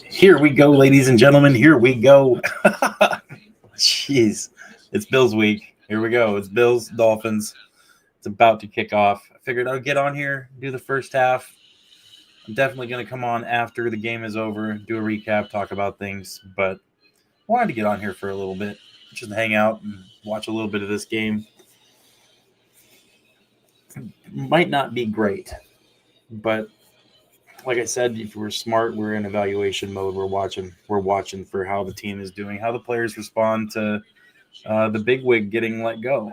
Here we go, ladies and gentlemen. Here we go. Jeez. It's Bills week. Here we go. It's Bills, Dolphins. It's about to kick off. I figured I'd get on here, do the first half. I'm definitely going to come on after the game is over, do a recap, talk about things. But I wanted to get on here for a little bit, just hang out and watch a little bit of this game. Might not be great, but like I said, if we're smart, we're in evaluation mode. We're watching for how the team is doing, how the players respond to the big wig getting let go.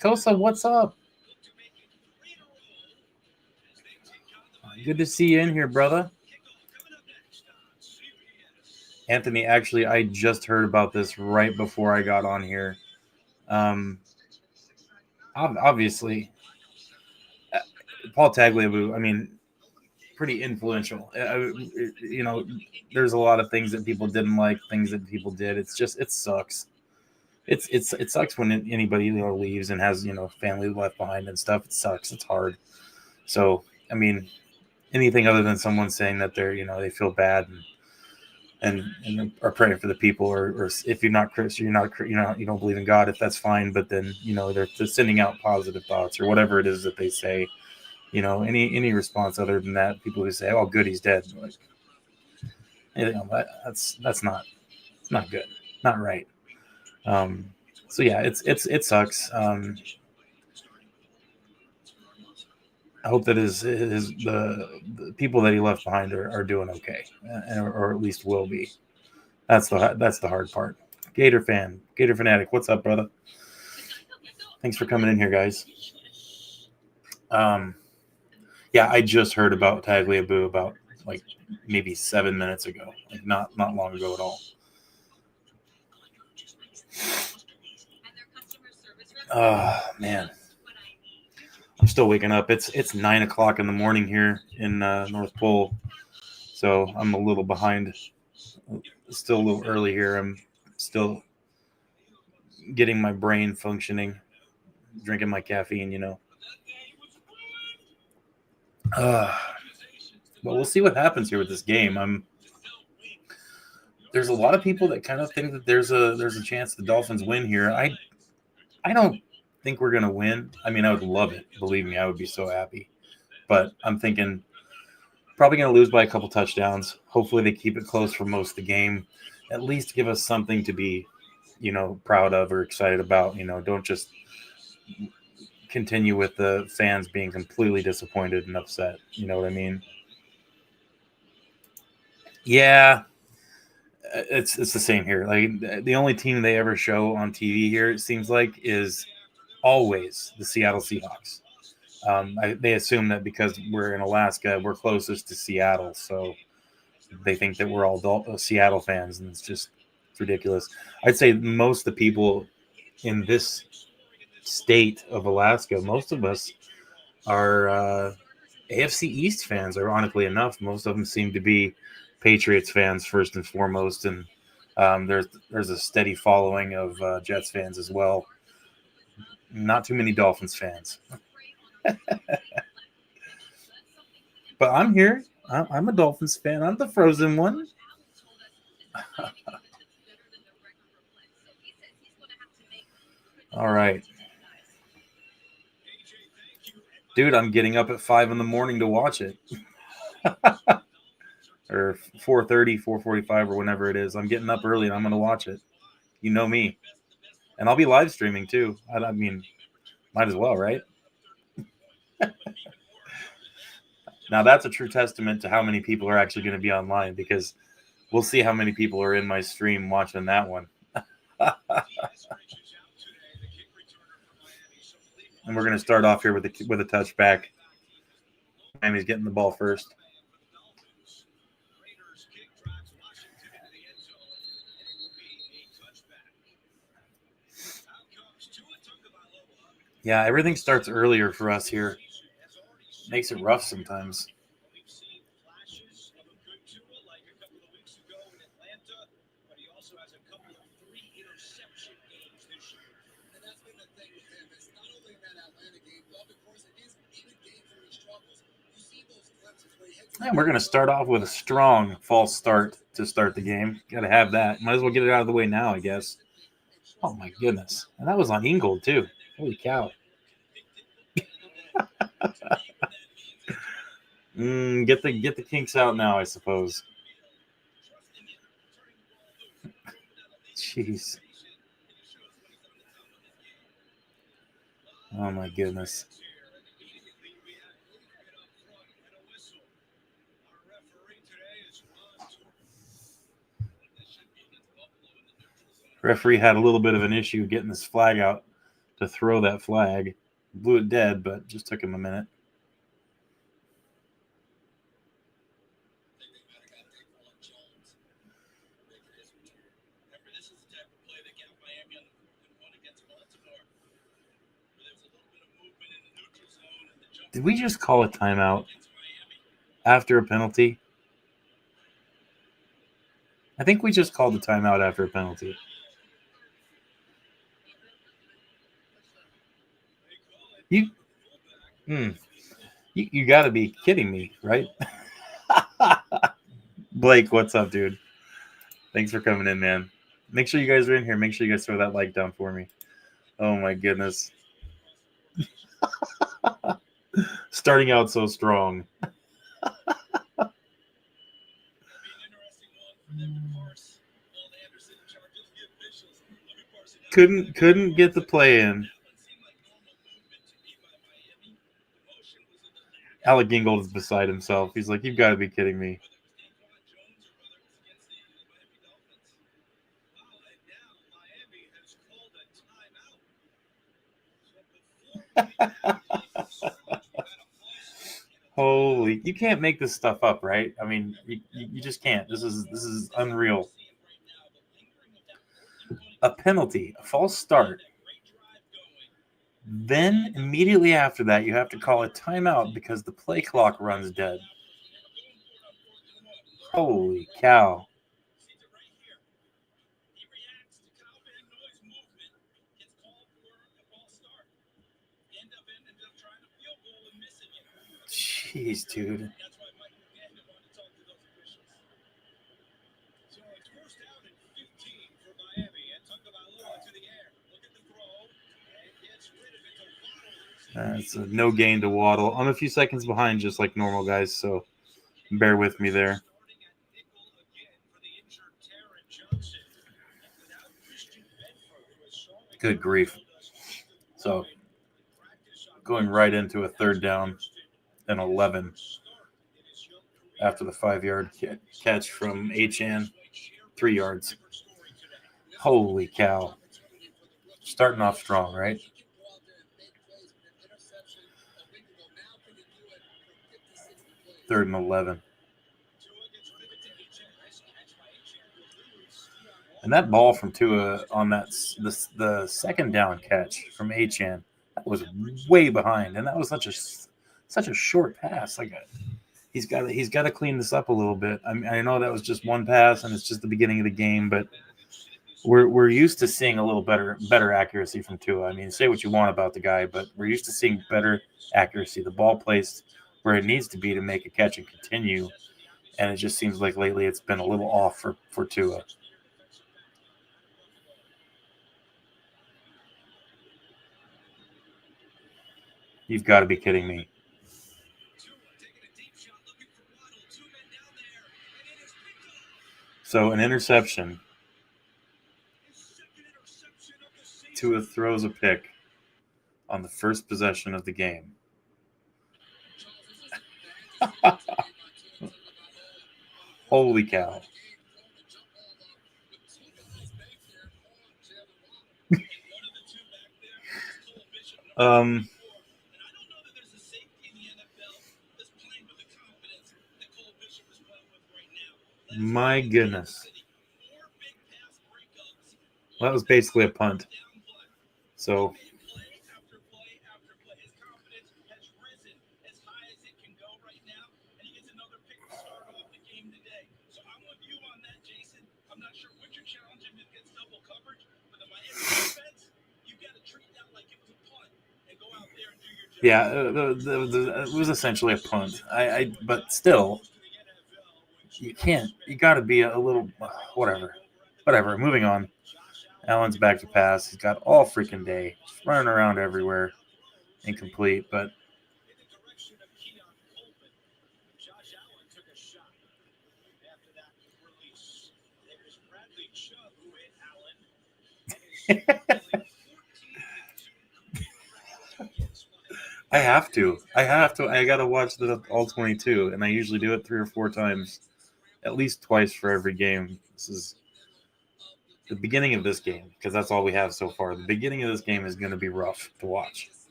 Kosa, what's up? Good to see you in here, brother. Anthony, actually, I just heard about this right before I got on here. Obviously, Paul Tagliabue, I mean, pretty influential. There's a lot of things that people didn't like, things that people did. It sucks. It sucks when anybody leaves and has family left behind and stuff. It sucks. It's hard. So I mean, anything other than someone saying that they're they feel bad and are praying for the people, or if you're not Christian, you don't believe in God, if that's fine. But then they're sending out positive thoughts or whatever it is that they say. Any response other than that, people who say, "Oh, good, he's dead," like, that's not good, not right. So yeah, it sucks. I hope that the people that he left behind are doing okay, or at least will be. That's the hard part. Gator fanatic, what's up, brother? Thanks for coming in here, guys. Yeah, I just heard about Tagliabue about like maybe 7 minutes ago, like not long ago at all. Man, I'm still waking up. It's 9 o'clock in the morning here in North Pole, so I'm a little behind. Still a little early here. I'm still getting my brain functioning, drinking my caffeine. But we'll see what happens here with this game. There's a lot of people that kind of think that there's a chance the Dolphins win here. I don't think we're gonna win. I mean, I would love it. Believe me, I would be so happy. But I'm thinking probably gonna lose by a couple touchdowns. Hopefully they keep it close for most of the game. At least give us something to be, proud of or excited about. Don't just continue with the fans being completely disappointed and upset. You know what I mean? Yeah, it's the same here. Like the only team they ever show on TV here, it seems like, is always the Seattle Seahawks. They assume that because we're in Alaska, we're closest to Seattle, so they think that we're all Seattle fans, and it's ridiculous. I'd say most of the people in this state of Alaska, most of us are AFC East fans. Ironically enough, most of them seem to be Patriots fans first and foremost, and there's a steady following of Jets fans as well. Not too many Dolphins fans. But I'm here. I'm a Dolphins fan. I'm the frozen one. All right. Dude, I'm getting up at 5 in the morning to watch it. Or 4:30, 4:45, or whenever it is. I'm getting up early and I'm going to watch it. You know me. And I'll be live streaming too. I mean, might as well, right? Now, that's a true testament to how many people are actually going to be online, because we'll see how many people are in my stream watching that one. And we're going to start off here with a touchback. Miami's getting the ball first. Yeah, everything starts earlier for us here. Makes it rough sometimes. And we're going to start off with a strong false start to start the game. Got to have that. Might as well get it out of the way now, I guess. Oh, my goodness. And that was on Ingold, too. Holy cow. Get the kinks out now, I suppose. Jeez. Oh, my goodness. Referee had a little bit of an issue getting this flag out to throw that flag. Blew it dead, but just took him a minute. Did we just call a timeout after a penalty? I think we just called a timeout after a penalty. You got to be kidding me, right? Blake, what's up, dude? Thanks for coming in, man. Make sure you guys are in here. Make sure you guys throw that like down for me. Oh, my goodness. Starting out so strong. Couldn't get the play in. Alec Gingold is beside himself. He's like, you've got to be kidding me. Holy, you can't make this stuff up, right? I mean, you just can't. This is unreal. A penalty, a false start. Then immediately after that, you have to call a timeout because the play clock runs dead. Holy cow. Jeez, dude. It's a no gain to Waddle. I'm a few seconds behind, just like normal, guys, so bear with me there. Good grief. So, going right into a third down and 11 after the 5-yard catch from Achan, 3 yards. Holy cow. Starting off strong, right? Third and 11. And that ball from Tua on the second down catch from Achan, that was way behind, and that was such a short pass. Like he's got to clean this up a little bit. I know that was just one pass, and it's just the beginning of the game, but we're used to seeing a little better accuracy from Tua. I mean, say what you want about the guy, but we're used to seeing better accuracy. The ball placed where it needs to be to make a catch and continue, and it just seems like lately it's been a little off for Tua. You've got to be kidding me. So an interception. Tua throws a pick on the first possession of the game. Holy cow. My goodness. Well, that was basically a punt. So Yeah, it was essentially a punt. But still, you can't. You got to be a little whatever. Moving on. Allen's back to pass. He's got all freaking day, just running around everywhere, incomplete. But I have to. I got to watch the all 22, and I usually do it 3 or 4 times, at least twice for every game. This is the beginning of this game because that's all we have so far. The beginning of this game is going to be rough to watch.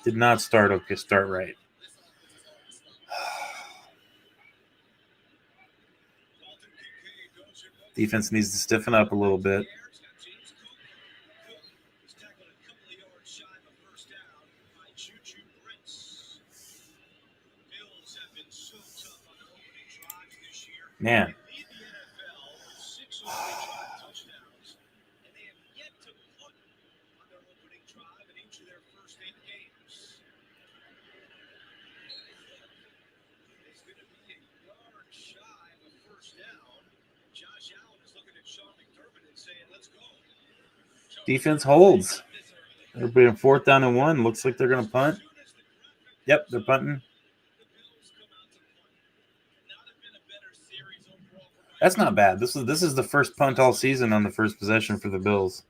Did not start right. Defense needs to stiffen up a little bit. Man. Defense holds. They're being 4th down and 1. Looks like they're going to punt. Yep, they're punting. That's not bad. This is the first punt all season on the first possession for the Bills,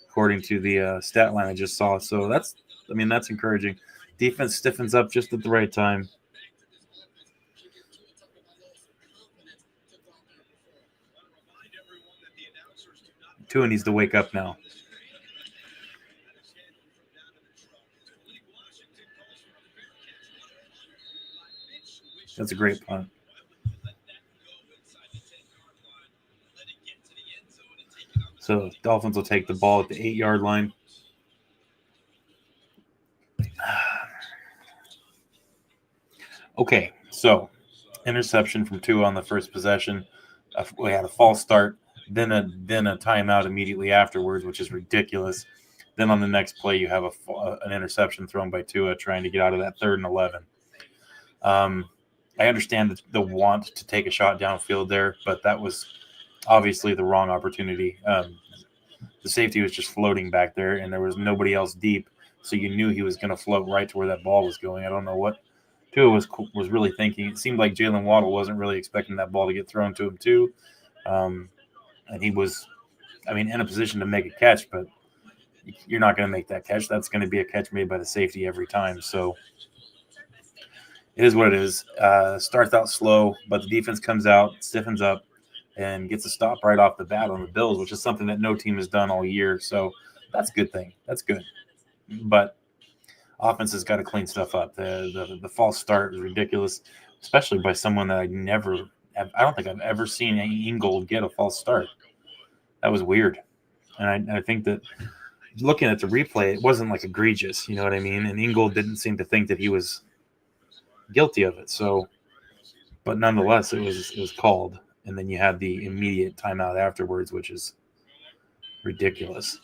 according to the stat line I just saw. So that's encouraging. Defense stiffens up just at the right time. Tua needs to wake up now. That's a great punt. So Dolphins will take the ball at the 8-yard line. Okay, so interception from Tua on the first possession. We had a false start, then a timeout immediately afterwards, which is ridiculous. Then on the next play, you have an interception thrown by Tua trying to get out of that 3rd and 11. I understand the want to take a shot downfield there, but that was obviously the wrong opportunity. The safety was just floating back there, and there was nobody else deep, so you knew he was going to float right to where that ball was going. I don't know what Tua was really thinking. It seemed like Jalen Waddle wasn't really expecting that ball to get thrown to him too, and he was, in a position to make a catch, but you're not going to make that catch. That's going to be a catch made by the safety every time. So it is what it is. Starts out slow, but the defense comes out, stiffens up, and gets a stop right off the bat on the Bills, which is something that no team has done all year. So that's a good thing. That's good. But offense has got to clean stuff up. The false start is ridiculous, especially by someone that I don't think I've ever seen Ingold get a false start. That was weird. And I think that looking at the replay, it wasn't like egregious, you know what I mean? And Ingold didn't seem to think that he was guilty of it. So, but nonetheless, it was called. And then you had the immediate timeout afterwards, which is ridiculous.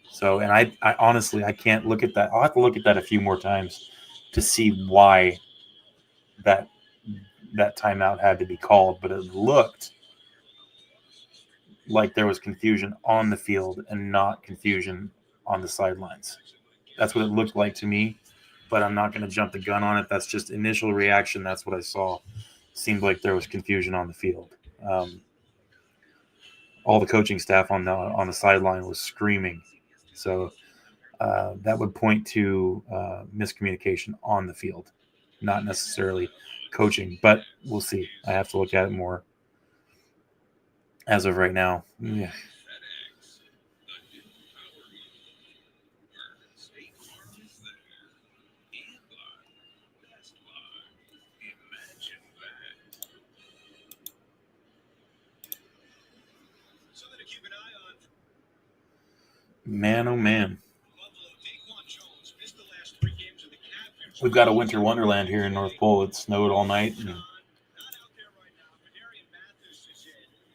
So, and I honestly, I can't look at that. I'll have to look at that a few more times to see why that timeout had to be called. But it looked like there was confusion on the field and not confusion on the sidelines. That's what it looked like to me, but I'm not going to jump the gun on it. That's just initial reaction. That's what I saw. Seemed like there was confusion on the field. All the coaching staff on the sideline was screaming. So that would point to miscommunication on the field, not necessarily coaching, but we'll see. I have to look at it more as of right now. Yeah. Man, oh man. We've got a winter wonderland here in North Pole. It snowed all night, and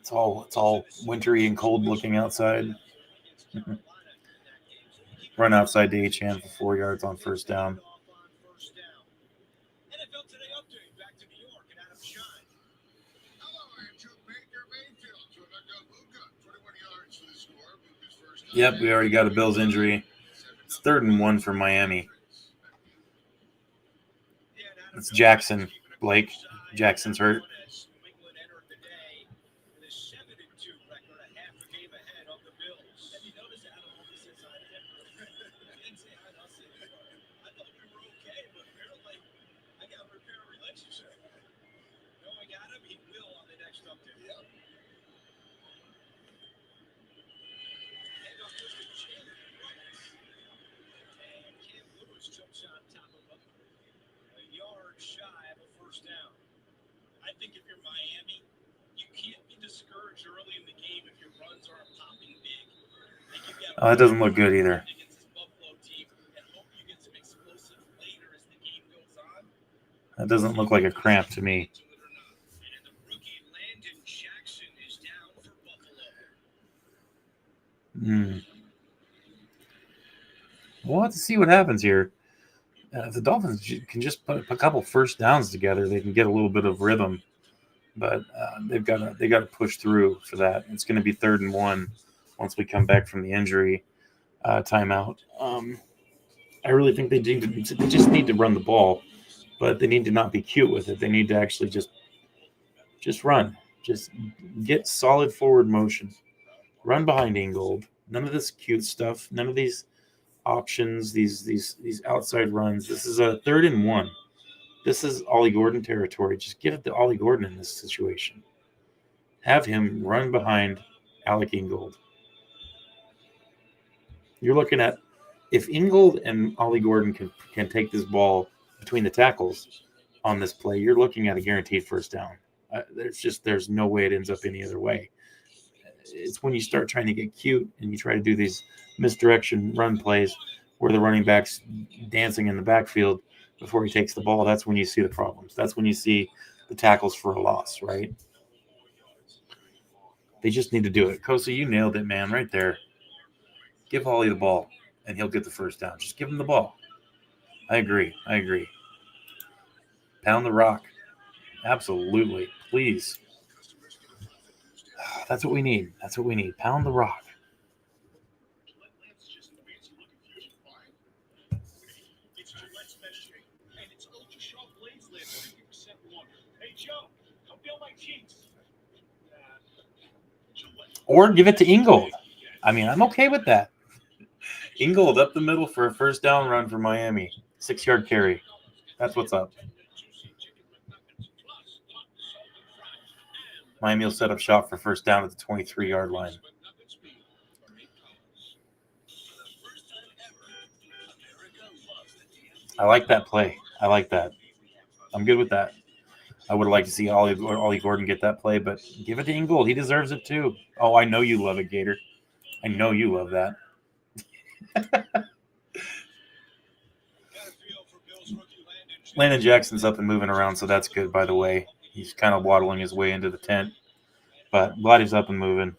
it's all wintry and cold looking outside. Run outside to Achane for 4 yards on first down. Yep, we already got a Bills injury. It's 3rd and 1 for Miami. It's Jackson, Blake. Jackson's hurt. Oh, that doesn't look good either. That doesn't look like a cramp to me. We'll have to see what happens here. If the Dolphins can just put a couple first downs together, they can get a little bit of rhythm. But they got to push through for that. It's going to be 3rd and 1 once we come back from the injury timeout. I really think they just need to run the ball, but they need to not be cute with it. They need to actually just run, just get solid forward motion, run behind Ingold. None of this cute stuff. None of these options. These outside runs. This is a 3rd and 1. This is Ollie Gordon territory. Just give it to Ollie Gordon in this situation. Have him run behind Alec Ingold. You're looking at, if Ingold and Ollie Gordon can take this ball between the tackles on this play, you're looking at a guaranteed first down. There's no way it ends up any other way. It's when you start trying to get cute and you try to do these misdirection run plays where the running back's dancing in the backfield before he takes the ball, that's when you see the problems. That's when you see the tackles for a loss, right? They just need to do it. Kosa, you nailed it, man, right there. Give Ollie the ball, and he'll get the first down. Just give him the ball. I agree. Pound the rock. Absolutely. Please. That's what we need. Pound the rock. Or give it to Ingold. I mean, I'm okay with that. Ingold up the middle for a first down run for Miami. 6-yard carry. That's what's up. Miami will set up shop for first down at the 23-yard line. I like that play. I like that. I'm good with that. I would like to see Ollie Gordon get that play, but give it to Ingold. He deserves it too. Oh, I know you love it, Gator. I know you love that. Landon Jackson's up and moving around, so that's good, by the way. He's kind of waddling his way into the tent. But glad he's up and moving.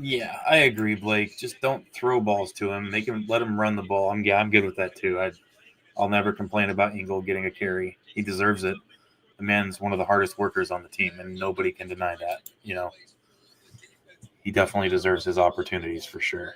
Yeah, I agree, Blake. Just don't throw balls to him. Let him run the ball. I'm good with that too. I'll never complain about Ingold getting a carry. He deserves it. The man's one of the hardest workers on the team, and nobody can deny that. You know, he definitely deserves his opportunities for sure.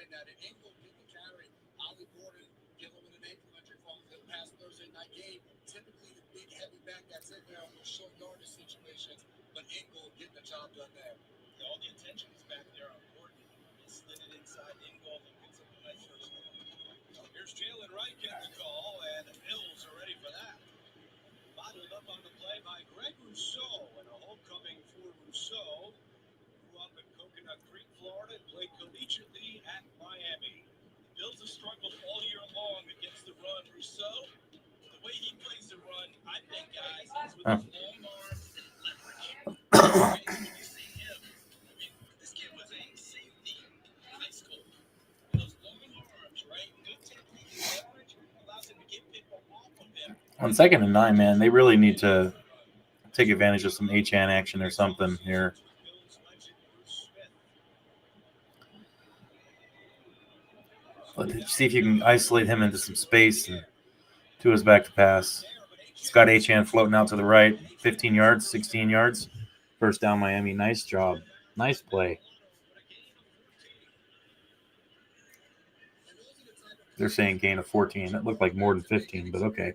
On 2nd and 9, man, they really need to take advantage of some H-An action or something here. Let's see if you can isolate him into some space and Tua's back to pass. It's got H-An floating out to the right, 15 yards, 16 yards. First down, Miami. Nice job. Nice play. They're saying gain of 14. That looked like more than 15, but okay.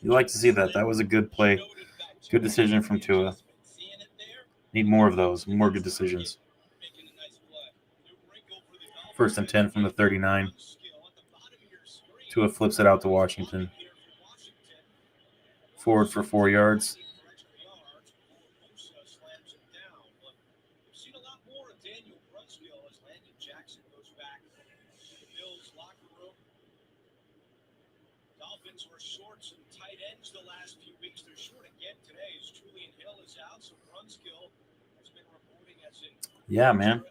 You like to see that. That was a good play. Good decision from Tua. Need more of those. More good decisions. 1st and 10 from the 39. Tua flips it out to Washington. Forward for 4 yards. Dolphins were short some tight ends the last few weeks. They're short again today as Julian Hill is out. So Brunskill has been reporting as in. Yeah, man.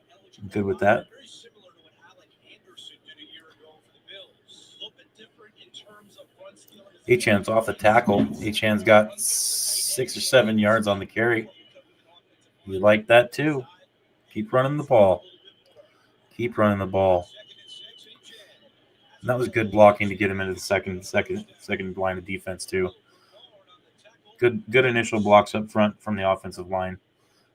I'm good with that. Very similar to what Alec Anderson did a year ago for the Bills. A little bit different in terms of Brunskill. H-Han's off the tackle. H-Han's got 6 or 7 yards on the carry. You like that too. Keep running the ball. Keep running the ball. And that was good blocking to get him into the second line of defense too. Good initial blocks up front from the offensive line.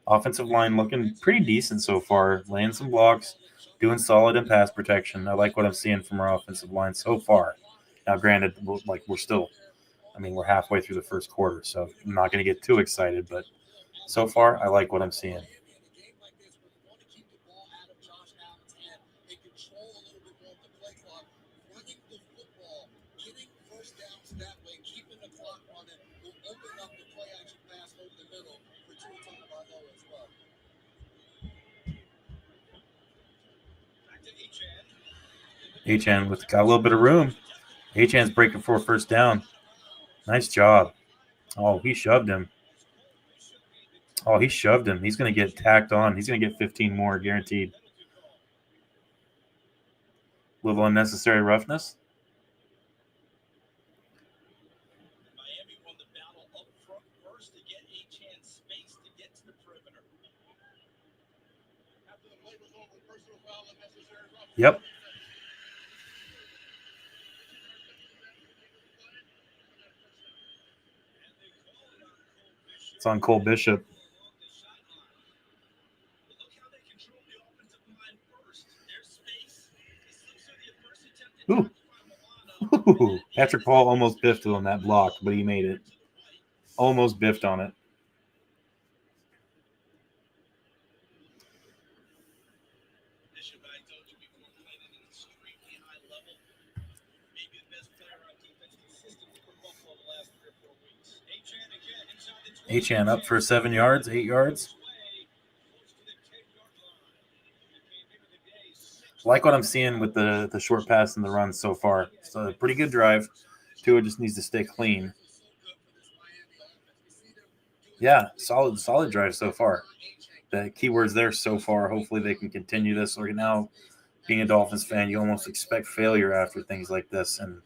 Offensive line looking pretty decent so far, laying some blocks, doing solid in pass protection. I like what I'm seeing from our offensive line so far. Now, granted, we're halfway through the first quarter, so I'm not going to get too excited, but so far, I like what I'm seeing. H-An got a little bit of room. H-Han's breaking for a first down. Nice job. Oh, he shoved him. He's going to get tacked on. He's going to get 15 more, guaranteed. A little unnecessary roughness. Miami won the battle up front first to get H-An space to get to the perimeter. Yep. It's on Cole Bishop. Ooh. Patrick Paul almost biffed it on that block, but he made it. Almost biffed on it. H-An up for 7 yards, 8 yards. Like what I'm seeing with the short pass and the run so far. So a pretty good drive. Tua just needs to stay clean. Yeah, solid drive so far. The keywords there so far. Hopefully they can continue this. Right now, being a Dolphins fan, you almost expect failure after things like this. And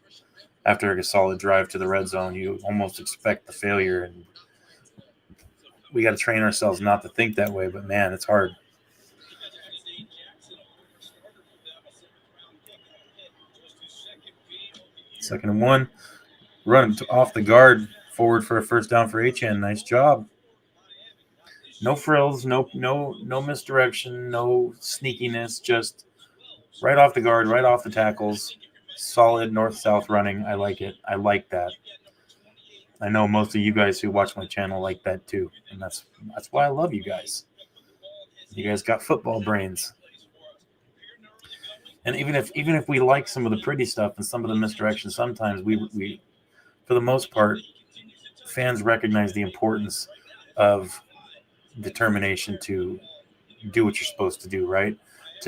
after a solid drive to the red zone, you almost expect the failure. And we got to train ourselves not to think that way. But, man, it's hard. Second and 1. Run off the guard. Forward for a first down for H-N. Nice job. No frills, no misdirection, no sneakiness, just right off the guard, right off the tackles. Solid north-south running. I like it. I like that. I know most of you guys who watch my channel like that too, and that's why I love you guys. You guys got football brains. And even if we like some of the pretty stuff and some of the misdirection, sometimes we for the most part, fans recognize the importance of determination to do what you're supposed to do, right?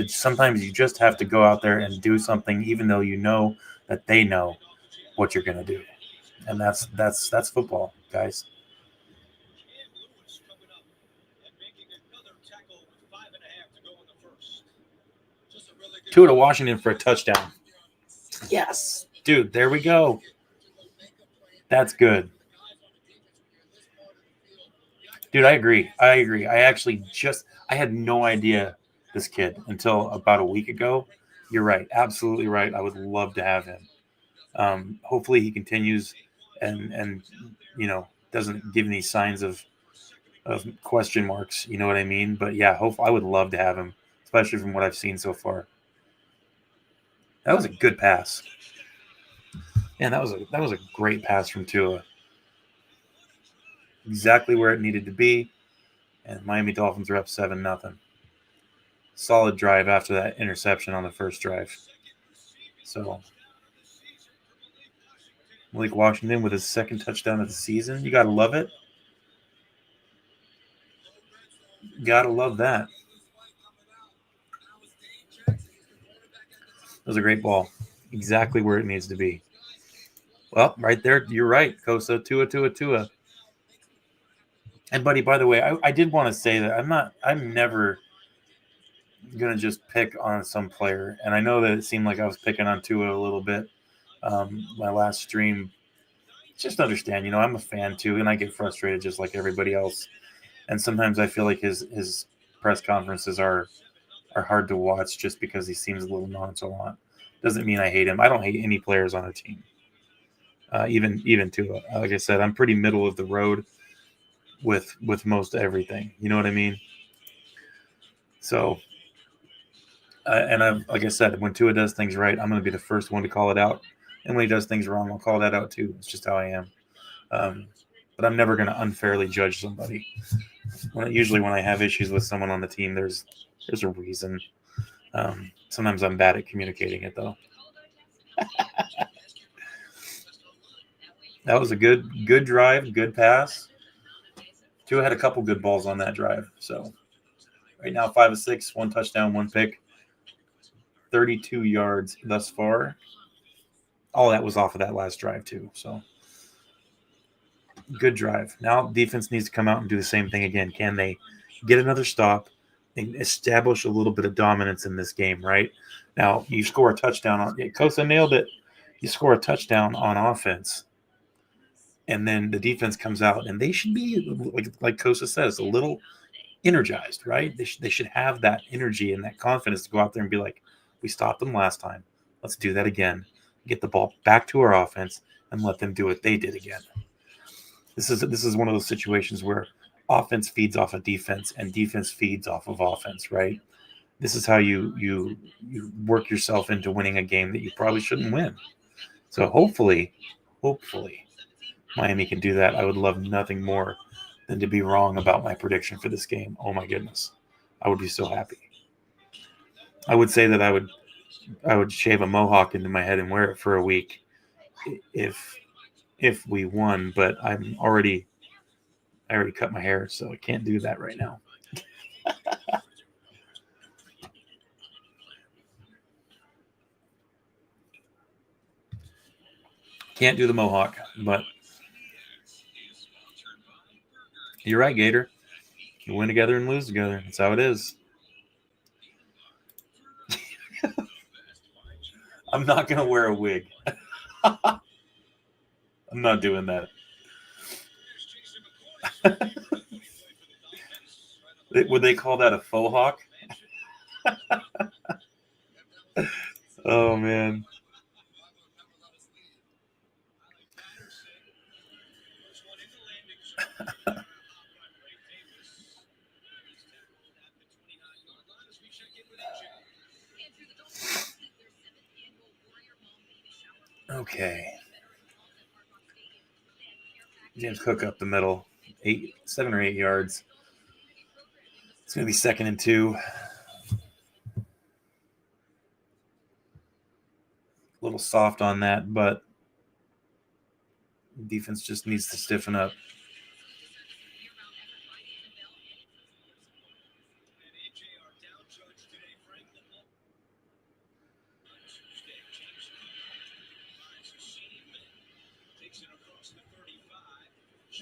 Sometimes you just have to go out there and do something, even though you know that they know what you're going to do. And that's football, guys. Tua to Washington for a touchdown. Yes. Dude, there we go. That's good. Dude, I agree. I actually I had no idea this kid until about a week ago. You're right. Absolutely right. I would love to have him. Hopefully he continues and doesn't give any signs of question marks. You know what I mean? But yeah, I would love to have him, especially from what I've seen so far. That was a good pass. Man, that was a great pass from Tua. Exactly where it needed to be. And Miami Dolphins are up 7-0. Solid drive after that interception on the first drive. So Malik Washington with his second touchdown of the season. You gotta love it. Gotta love that. That was a great ball. Exactly where it needs to be. Well, right there, you're right. Kosa, Tua. And buddy, by the way, I did want to say that I'm never gonna just pick on some player. And I know that it seemed like I was picking on Tua a little bit. My last stream. Just understand, I'm a fan too, and I get frustrated just like everybody else. And sometimes I feel like his press conferences are hard to watch just because he seems a little nonchalant. Doesn't mean I hate him. I don't hate any players on a team. Even Tua. Like I said, I'm pretty middle of the road with most everything. You know what I mean? So, and like I said, when Tua does things right, I'm going to be the first one to call it out. And when he does things wrong, I'll call that out too. It's just how I am. But I'm never going to unfairly judge somebody. Usually when I have issues with someone on the team, there's a reason. Sometimes I'm bad at communicating it, though. That was a good drive, good pass. Tua had a couple good balls on that drive. So right now, 5 of 6, 1 touchdown, 1 pick, 32 yards thus far. All that was off of that last drive too. So good drive. Now defense needs to come out and do the same thing again. Can they get another stop and establish a little bit of dominance in this game, right? Now you score a touchdown on Kosa nailed it. You score a touchdown on offense, and then the defense comes out, and they should be like Kosa says, a little energized, right? They should have that energy and that confidence to go out there and be like, we stopped them last time. Let's do that again. Get the ball back to our offense and let them do what they did again. This is one of those situations where offense feeds off of defense and defense feeds off of offense, right? This is how you work yourself into winning a game that you probably shouldn't win. So hopefully, Miami can do that. I would love nothing more than to be wrong about my prediction for this game. Oh my goodness. I would be so happy. I would say that I would shave a mohawk into my head and wear it for a week if we won, but I already cut my hair, so I can't do that right now. Can't do the mohawk, but you're right, Gator. You win together and lose together. That's how it is. I'm not going to wear a wig. I'm not doing that. Would they call that a faux hawk? Oh, man. Okay. James Cook up the middle. 7 or 8 yards. It's going to be 2nd and 2. A little soft on that, but defense just needs to stiffen up.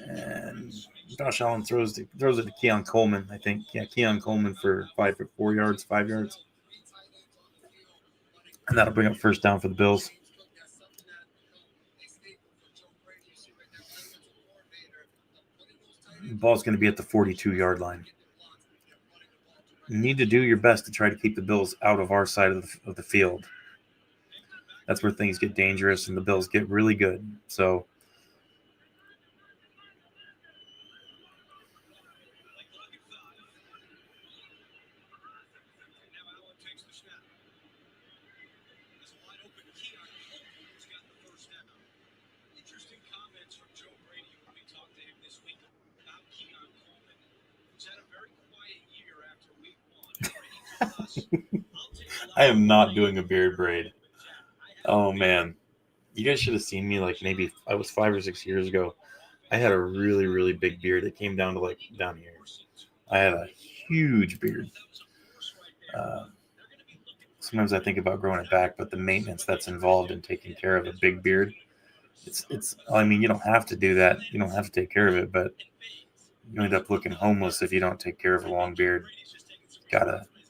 And Josh Allen throws it to Keon Coleman, I think. Yeah, Keon Coleman for 4 yards, 5 yards. And that'll bring up first down for the Bills. The ball's going to be at the 42-yard line. You need to do your best to try to keep the Bills out of our side of the field. That's where things get dangerous and the Bills get really good. So I am not doing a beard braid. Oh man, you guys should have seen me like maybe I was 5 or 6 years ago. I had a really, really big beard that came down to like down here. I had a huge beard. Sometimes I think about growing it back, but the maintenance that's involved in taking care of a big beard, it's. I mean, you don't have to do that. You don't have to take care of it, but you end up looking homeless if you don't take care of a long beard.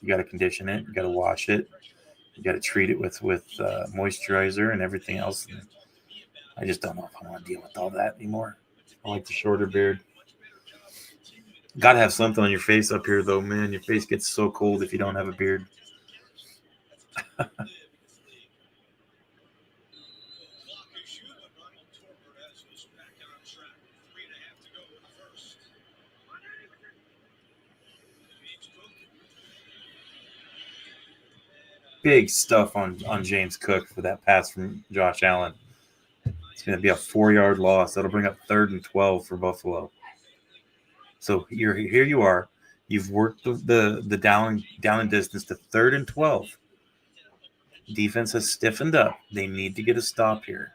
You gotta condition it. You gotta wash it. You gotta treat it with moisturizer and everything else. And I just don't know if I want to deal with all that anymore. I like the shorter beard. Gotta have something on your face up here, though, man. Your face gets so cold if you don't have a beard. Big stuff on James Cook for that pass from Josh Allen. It's going to be a 4-yard loss. That'll bring up 3rd and 12 for Buffalo. So here you are. You've worked the down and distance to 3rd and 12. Defense has stiffened up. They need to get a stop here.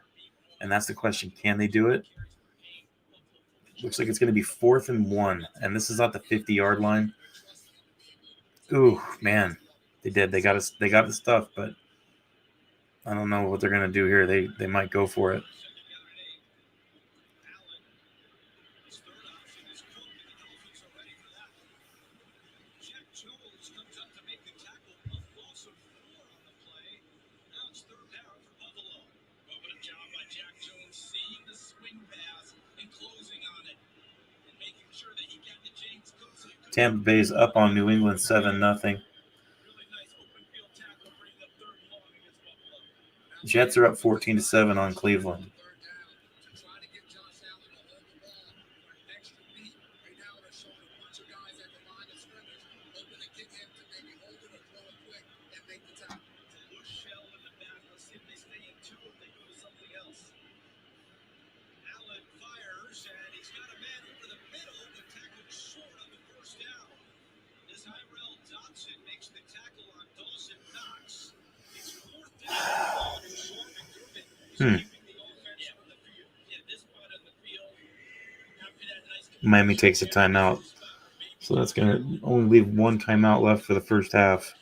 And that's the question. Can they do it? Looks like it's going to be 4th and 1. And this is not the 50-yard line. Ooh, man. They did. They got the stuff, but I don't know what they're going to do here. They might go for it. Tampa Bay's up on New England 7-0. Jets are up 14-7 on Cleveland. Miami takes a timeout. So that's going to only leave one timeout left for the first half.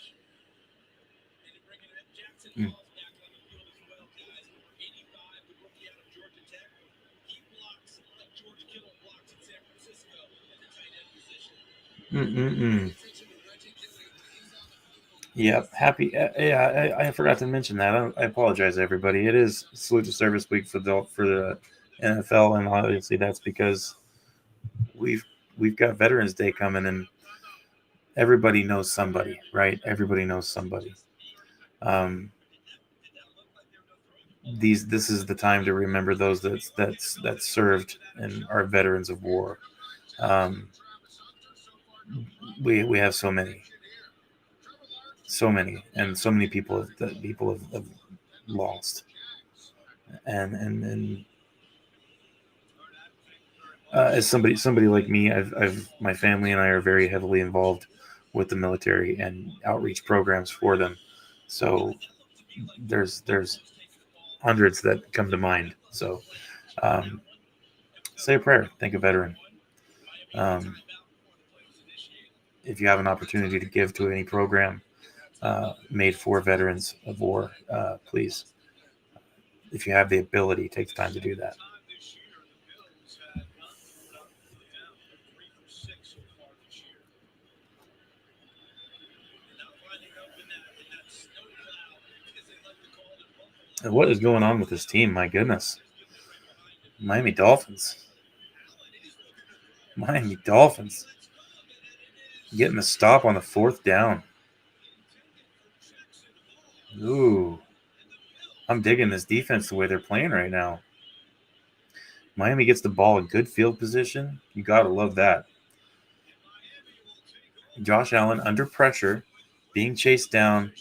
Yep, happy. Yeah, I forgot to mention that. I apologize, everybody. It is Salute to Service Week for the NFL, and obviously that's because we've got Veterans Day coming, and everybody knows somebody, right? Everybody knows somebody. This is the time to remember those that served and are veterans of war. We have so many, and so many people have lost, and as somebody like me, I've my family and I are very heavily involved with the military and outreach programs for them. So there's hundreds that come to mind. So say a prayer, think a veteran. If you have an opportunity to give to any program made for veterans of war, please, if you have the ability, take the time to do that. And what is going on with this team? My goodness. Miami Dolphins. Miami Dolphins. Getting the stop on the 4th down. Ooh. I'm digging this defense the way they're playing right now. Miami gets the ball in good field position. You got to love that. Josh Allen under pressure, being chased down,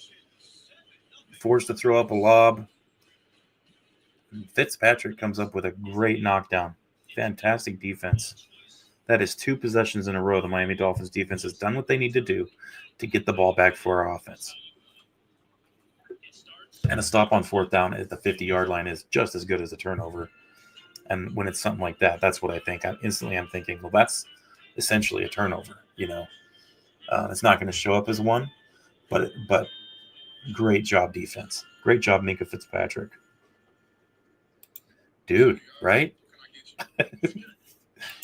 forced to throw up a lob. Fitzpatrick comes up with a great knockdown. Fantastic defense. That is 2 possessions in a row. The Miami Dolphins defense has done what they need to do to get the ball back for our offense. And a stop on 4th down at the 50-yard line is just as good as a turnover. And when it's something like that, that's what I think. I'm thinking, well, that's essentially a turnover. It's not going to show up as one, but great job defense. Great job, Minka Fitzpatrick. Dude, right?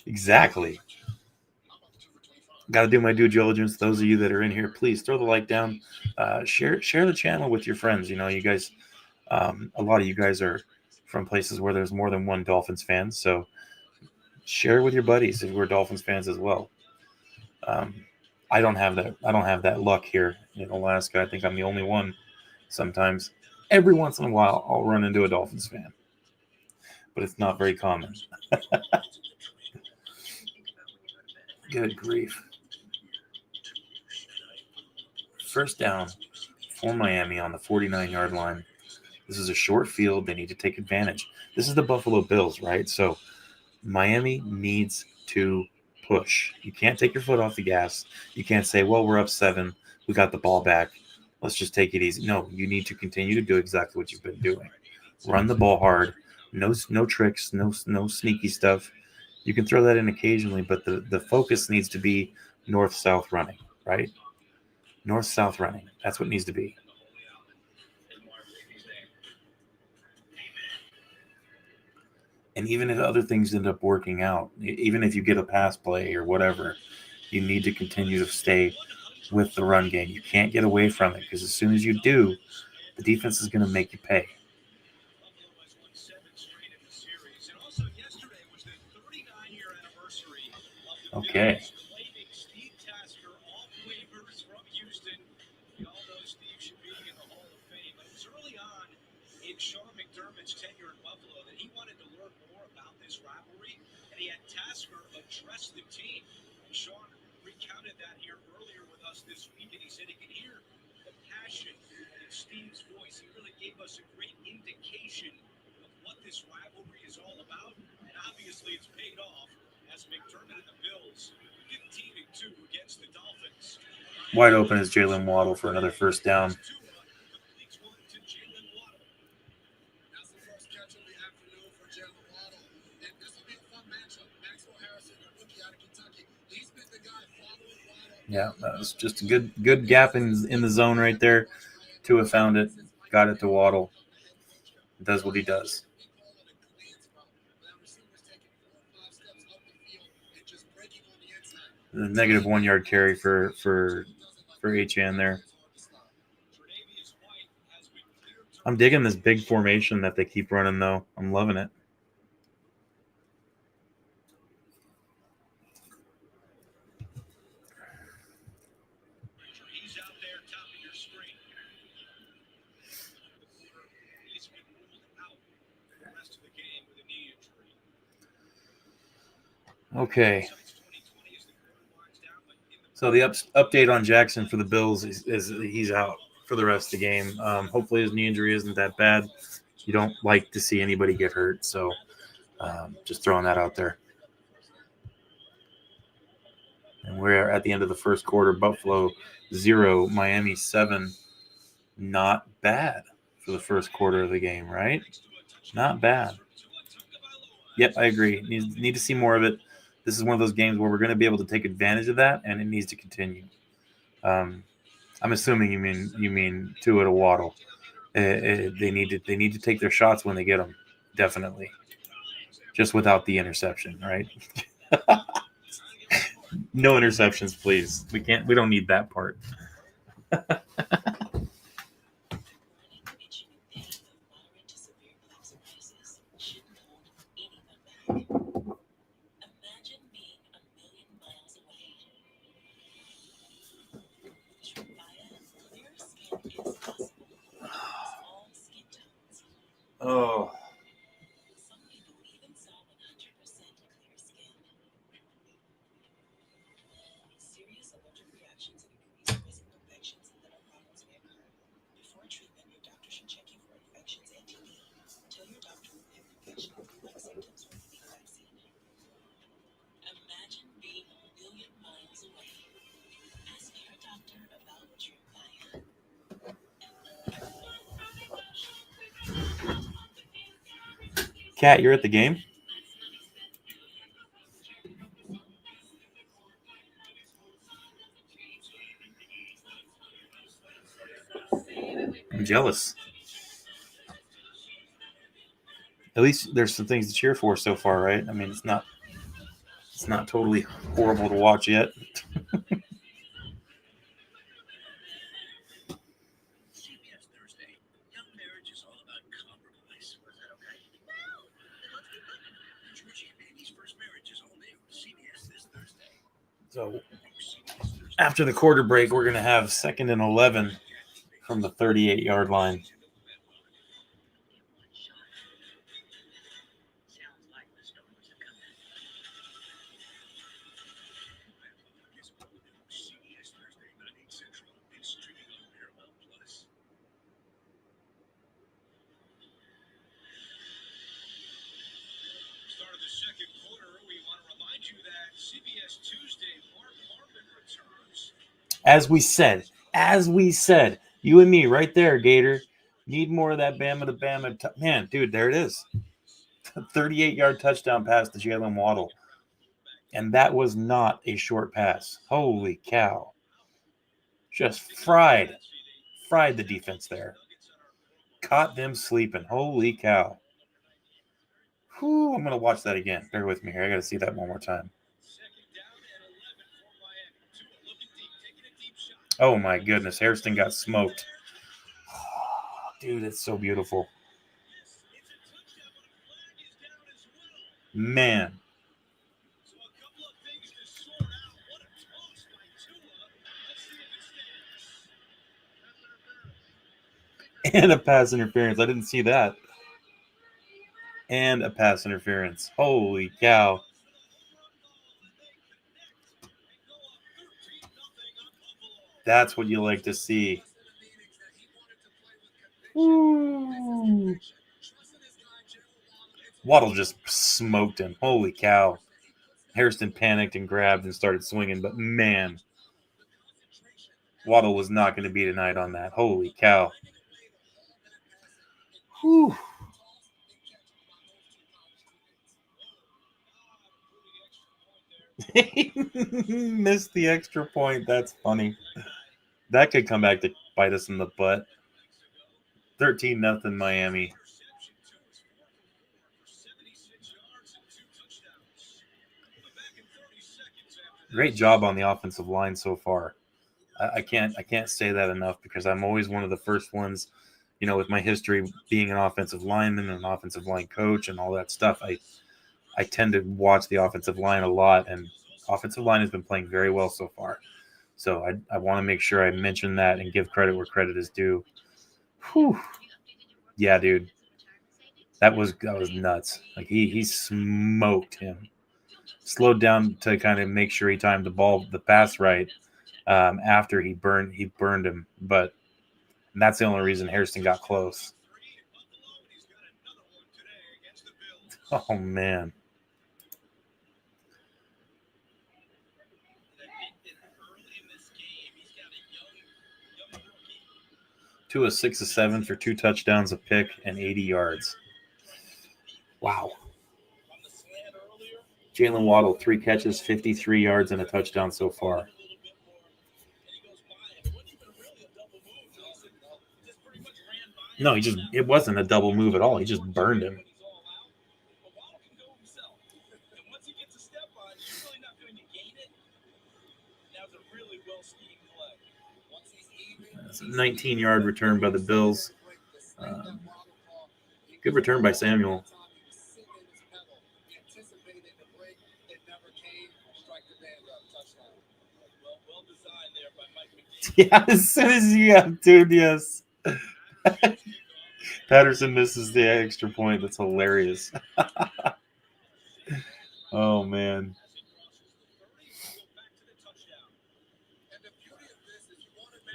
Exactly. Got to do my due diligence. Those of you that are in here, please throw the like down. Share the channel with your friends. You guys, a lot of you guys are from places where there's more than one Dolphins fan. So share with your buddies if we're Dolphins fans as well. I don't have that luck here in Alaska. I think I'm the only one. Sometimes, every once in a while, I'll run into a Dolphins fan, but it's not very common. Good grief. 1st down for Miami on the 49-yard line. This is a short field. They need to take advantage. This is the Buffalo Bills, right? So Miami needs to push. You can't take your foot off the gas. You can't say, well, we're up 7. We got the ball back. Let's just take it easy. No, you need to continue to do exactly what you've been doing. Run the ball hard. No tricks, no sneaky stuff. You can throw that in occasionally, but the focus needs to be north-south running, right? North-south running. That's what needs to be. And even if other things end up working out, even if you get a pass play or whatever, you need to continue to stay with the run game. You can't get away from it, because as soon as you do, the defense is going to make you pay. Okay. Wide open is Jalen Waddle for another 1st down. Yeah, that was just a good gap in the zone right there. Tua found it, got it to Waddle. Does what he does. The negative -1 yard carry for HN there. I'm digging this big formation that they keep running, though. I'm loving it. Okay. So the update on Jackson for the Bills is he's out for the rest of the game. Hopefully his knee injury isn't that bad. You don't like to see anybody get hurt, so just throwing that out there. And we're at the end of the 1st quarter. Buffalo 0, Miami 7. Not bad for the 1st quarter of the game, right? Not bad. Yep, I agree. Need to see more of it. This is one of those games where we're going to be able to take advantage of that, and it needs to continue. I'm assuming you mean Tua to Waddle. They need to take their shots when they get them, definitely. Just without the interception, right? No interceptions, please. We don't need that part. Kat, you're at the game? I'm jealous. At least there's some things to cheer for so far, right? I mean, it's not totally horrible to watch yet. So after the quarter break, we're going to have 2nd and 11 from the 38-yard line. As we said, you and me right there, Gator. Need more of that Bama to Bama. Man, dude, there it is. 38-yard touchdown pass to Jalen Waddle. And that was not a short pass. Holy cow. Just fried the defense there. Caught them sleeping. Holy cow. Whew, I'm going to watch that again. Bear with me here. I got to see that one more time. Oh, my goodness. Hairston got smoked. Dude, it's so beautiful. Man. And a pass interference. I didn't see that. And a pass interference. Holy cow. That's what you like to see. Woo. Waddle just smoked him. Holy cow. Hairston panicked and grabbed and started swinging, but man, Waddle was not going to be tonight on that. Holy cow. Whew. Missed the extra point. That's funny. That could come back to bite us in the butt. 13-0 Miami. Great job on the offensive line so far. I can't say that enough because I'm always one of the first ones, you know, with my history being an offensive lineman and an offensive line coach and all that stuff. I tend to watch the offensive line a lot, and offensive line has been playing very well so far. So I want to make sure I mention that and give credit where credit is due. Whew. Yeah, dude. That was nuts. Like he smoked him. Slowed down to kind of make sure he timed the pass right after he burned him. But that's the only reason Hairston got close. Oh man. To a 6-7 for 2 touchdowns, a pick, and 80 yards. Wow. Jalen Waddle, 3 catches, 53 yards, and a touchdown so far. No, it wasn't a double move at all. He just burned him. It's a 19-yard return by the Bills. Good return by Samuel. Yeah, as soon as dude, yes. Patterson misses the extra point. That's hilarious. Oh man.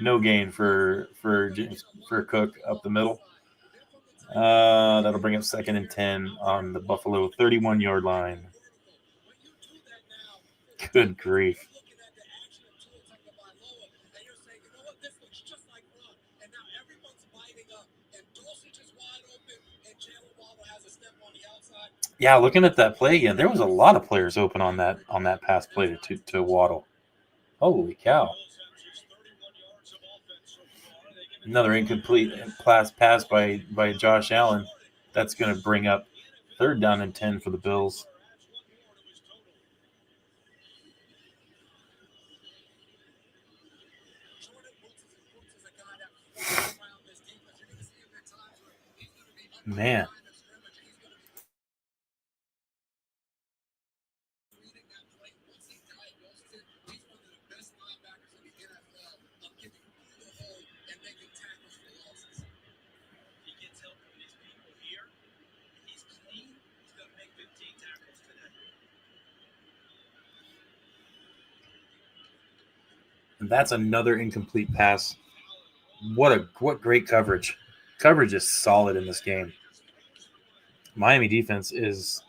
No gain for Cook up the middle. That'll bring up 2nd and 10 on the Buffalo 31-yard line. Good grief. Yeah, looking at that play again, there was a lot of players open on that pass play to Waddle. Holy cow! Another incomplete pass by Josh Allen. That's going to bring up 3rd down and 10 for the Bills. Man. And that's another incomplete pass. What great coverage. Coverage is solid in this game. Miami defense is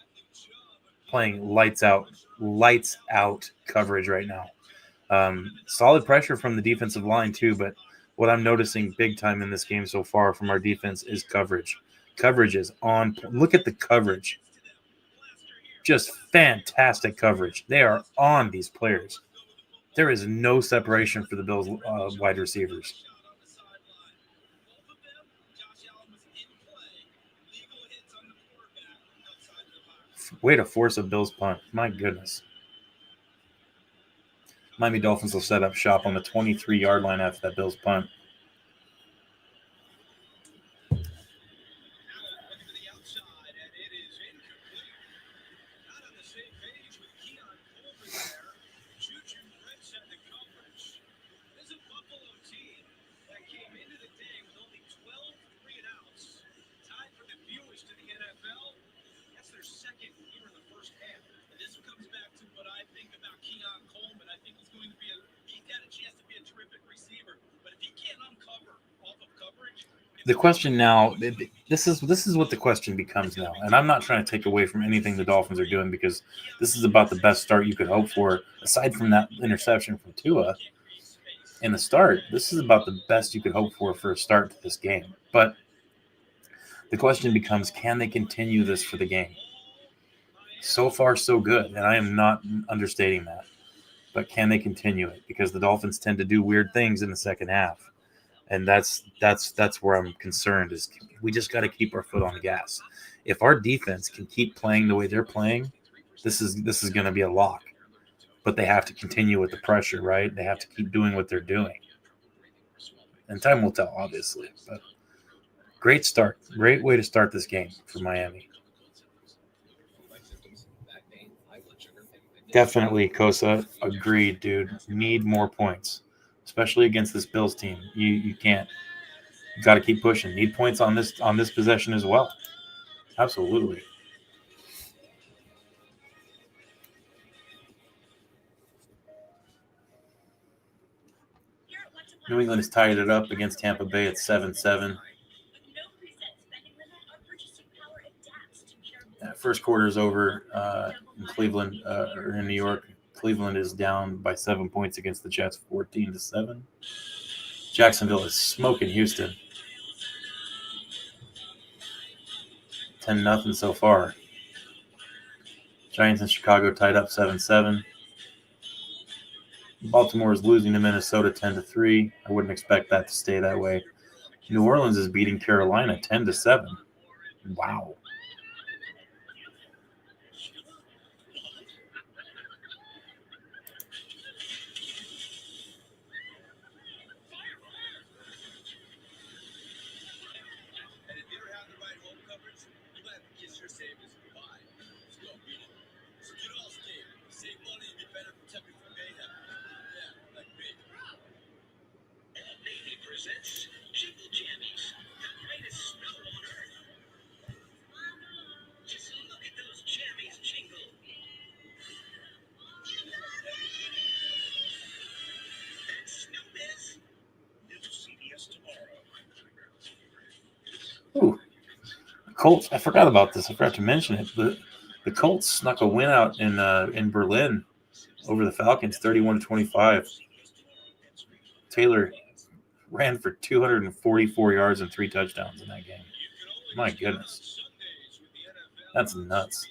playing lights out coverage right now. Solid pressure from the defensive line too, but what I'm noticing big time in this game so far from our defense is coverage. Coverage is on. Look at the coverage. Just fantastic coverage. They are on these players. There is no separation for the Bills wide receivers. Way to force a Bills punt. My goodness. Miami Dolphins will set up shop on the 23-yard line after that Bills punt. The question now, this is what the question becomes now, and I'm not trying to take away from anything the Dolphins are doing because this is about the best start you could hope for. Aside from that interception from Tua in the start, this is about the best you could hope for a start to this game. But the question becomes, can they continue this for the game? So far, so good, and I am not understating that. But can they continue it? Because the Dolphins tend to do weird things in the second half. And that's where I'm concerned is we just got to keep our foot on the gas. If our defense can keep playing the way they're playing, this is going to be a lock. But they have to continue with the pressure, right? They have to keep doing what they're doing. And time will tell, obviously. But great start. Great way to start this game for Miami. Definitely, Kosa. Agreed, dude. Need more points, especially against this Bills team. You can't. You got to keep pushing. Need points on this possession as well. Absolutely. New England has tied it up against Tampa Bay at 7-7. First quarter is over in Cleveland or in New York. Cleveland is down by 7 points against the Jets, 14-7. Jacksonville is smoking Houston, 10-0 so far. Giants and Chicago tied up 7-7. Baltimore is losing to Minnesota 10-3. I wouldn't expect that to stay that way. New Orleans is beating Carolina 10-7. Wow. Ooh, Colts. I forgot about this. I forgot to mention it. The Colts snuck a win out in Berlin over the Falcons, 31-25. Taylor ran for 244 yards and 3 touchdowns in that game. My goodness. That's nuts.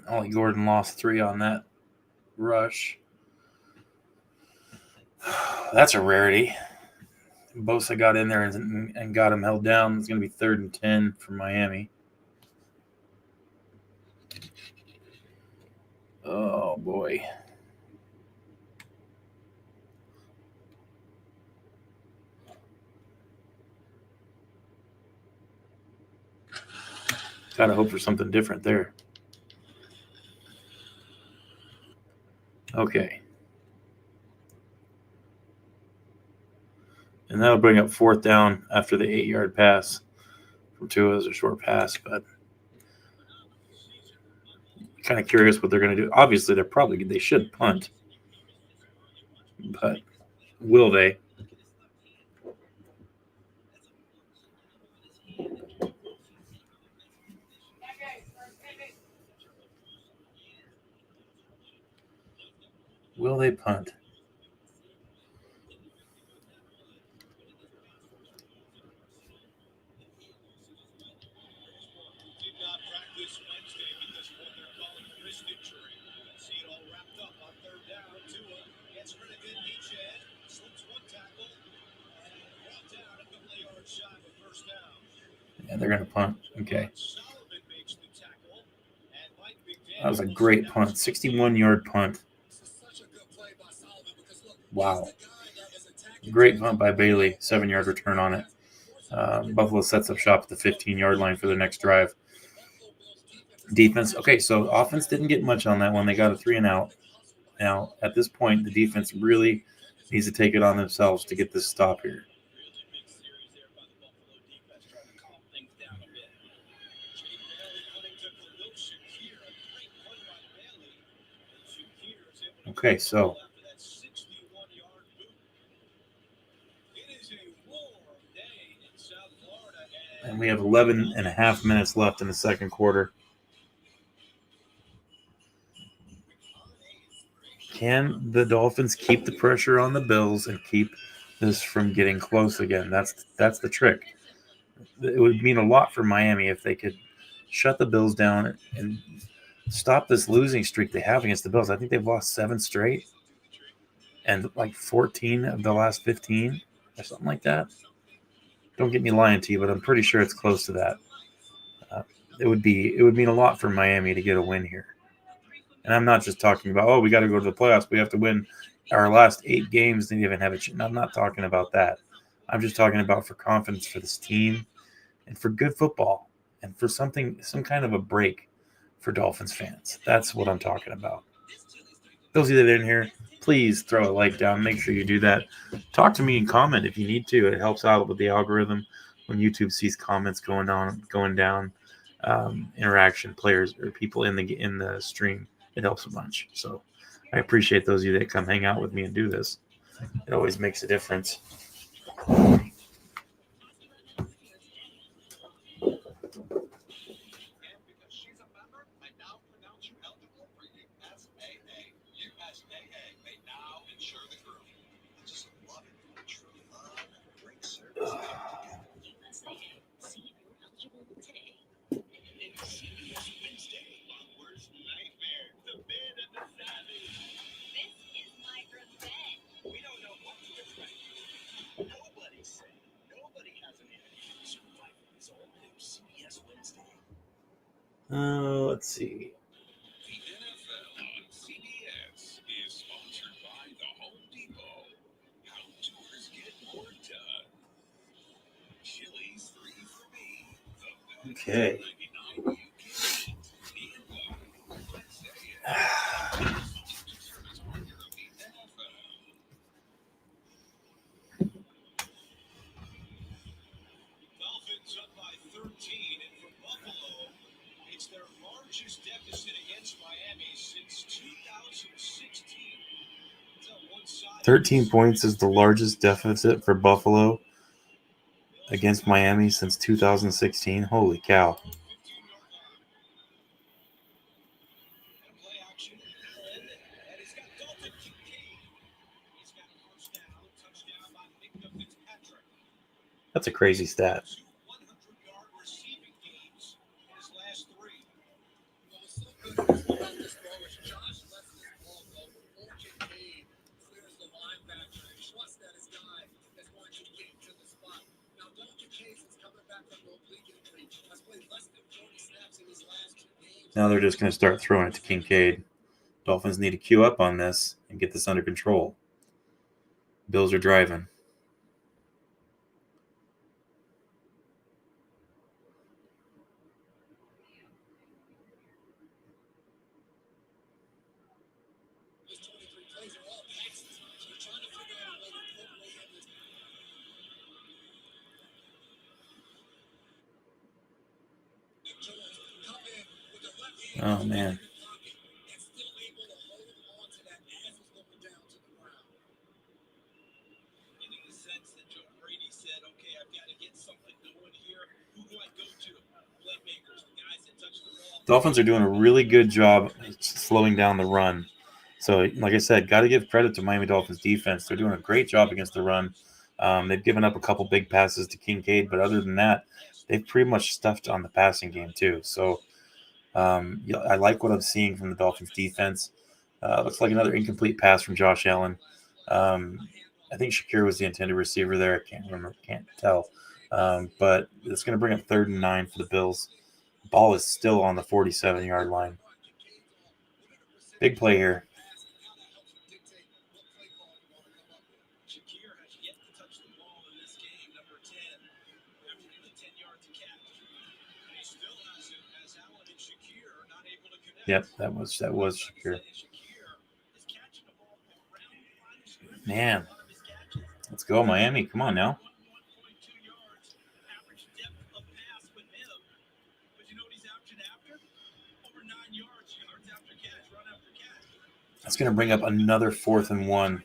Ollie Gordon lost 3 on that rush. That's a rarity. Bosa got in there and got him held down. It's going to be 3rd and 10 for Miami. Oh, boy. Got to hope for something different there. Okay. And that'll bring up 4th down after the 8-yard pass from Tua as a short pass, but kind of curious what they're going to do. Obviously, they should punt, but will they? Will they punt? Yeah, they're going to punt. Okay. That was a great punt. 61-yard punt. Wow. Great punt by Bailey. 7-yard return on it. Buffalo sets up shop at the 15-yard line for their next drive. Defense. Okay, so offense didn't get much on that one. They got a 3 and out. Now, at this point, the defense really needs to take it on themselves to get this stop here. Okay, so and we have 11 and a half minutes left in the second quarter. Can the Dolphins keep the pressure on the Bills and keep this from getting close again? That's the trick. It would mean a lot for Miami if they could shut the Bills down and stop this losing streak they have against the Bills. I think they've lost 7 straight and like 14 of the last 15 or something like that. Don't get me lying to you, but I'm pretty sure it's close to that. It would mean a lot for Miami to get a win here. And I'm not just talking about, we got to go to the playoffs. We have to win our last 8 games to even have a chance. I'm not talking about that. I'm just talking about for confidence for this team and for good football and for some kind of a break for Dolphins fans. That's what I'm talking about. Those of you that are in here, please throw a like down. Make sure you do that. Talk to me and comment if you need to. It helps out with the algorithm when YouTube sees comments going down, interaction, players or people in the stream. It helps a bunch. So I appreciate those of you that come hang out with me and do this. It always makes a difference. Let's see. Okay. 13 points is the largest deficit for Buffalo against Miami since 2016. Holy cow. That's a crazy stat. Now they're just going to start throwing it to Kincaid. Dolphins need to queue up on this and get this under control. Bills are driving. Oh, man. Dolphins are doing a really good job slowing down the run. So, like I said, got to give credit to Miami Dolphins defense. They're doing a great job against the run. They've given up a couple big passes to Kincaid, but other than that, they've pretty much stuffed on the passing game too. So, I like what I'm seeing from the Dolphins defense. Looks like another incomplete pass from Josh Allen. I think Shakir was the intended receiver there. I can't remember, can't tell. But it's going to bring up 3rd and 9 for the Bills. Ball is still on the 47-yard line. Big play here. Yep, that was Shakir. Man, let's go Miami. Come on now. That's going to bring up another 4th and 1.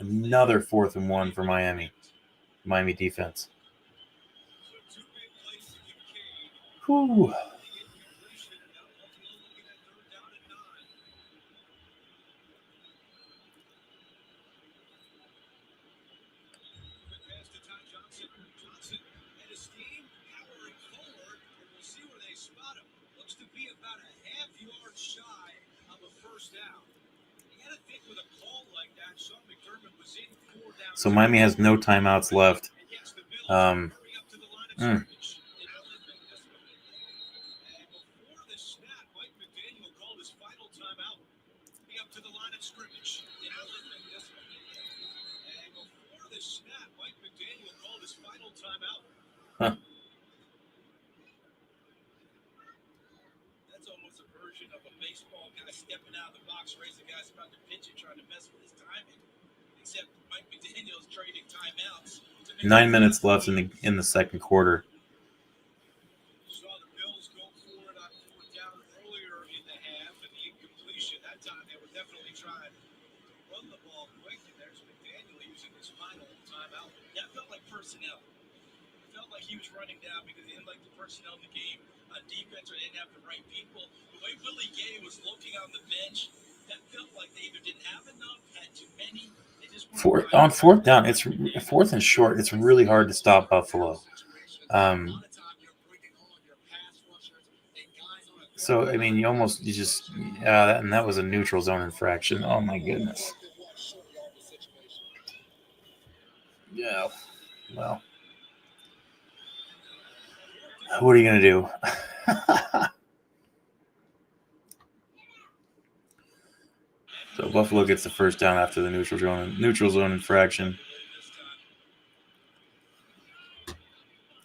Another 4th and 1 for Miami. Miami defense. Whew. So Miami has no timeouts left. Huh. That's almost a version of a baseball guy stepping out of the box, raising guys about to pitch and trying to mess with his timing. Except Mike McDaniel's trading timeouts. 9 minutes left in the second quarter. Saw the Bills go for it on 4th down earlier in the half, and the incompletion that time they were definitely trying to run the ball quick, and there's McDaniel using his final timeout. That felt like personnel. It felt like he was running down because he didn't like the personnel in the game on defense, or they didn't have the right people. The way Willie Gay was looking on the bench, that felt like they either didn't have enough, had too many. On 4th down, it's 4th and short. It's really hard to stop Buffalo. So I mean, and that was a neutral zone infraction. Oh my goodness. Yeah. Well, what are you gonna do? So Buffalo gets the first down after the neutral zone infraction.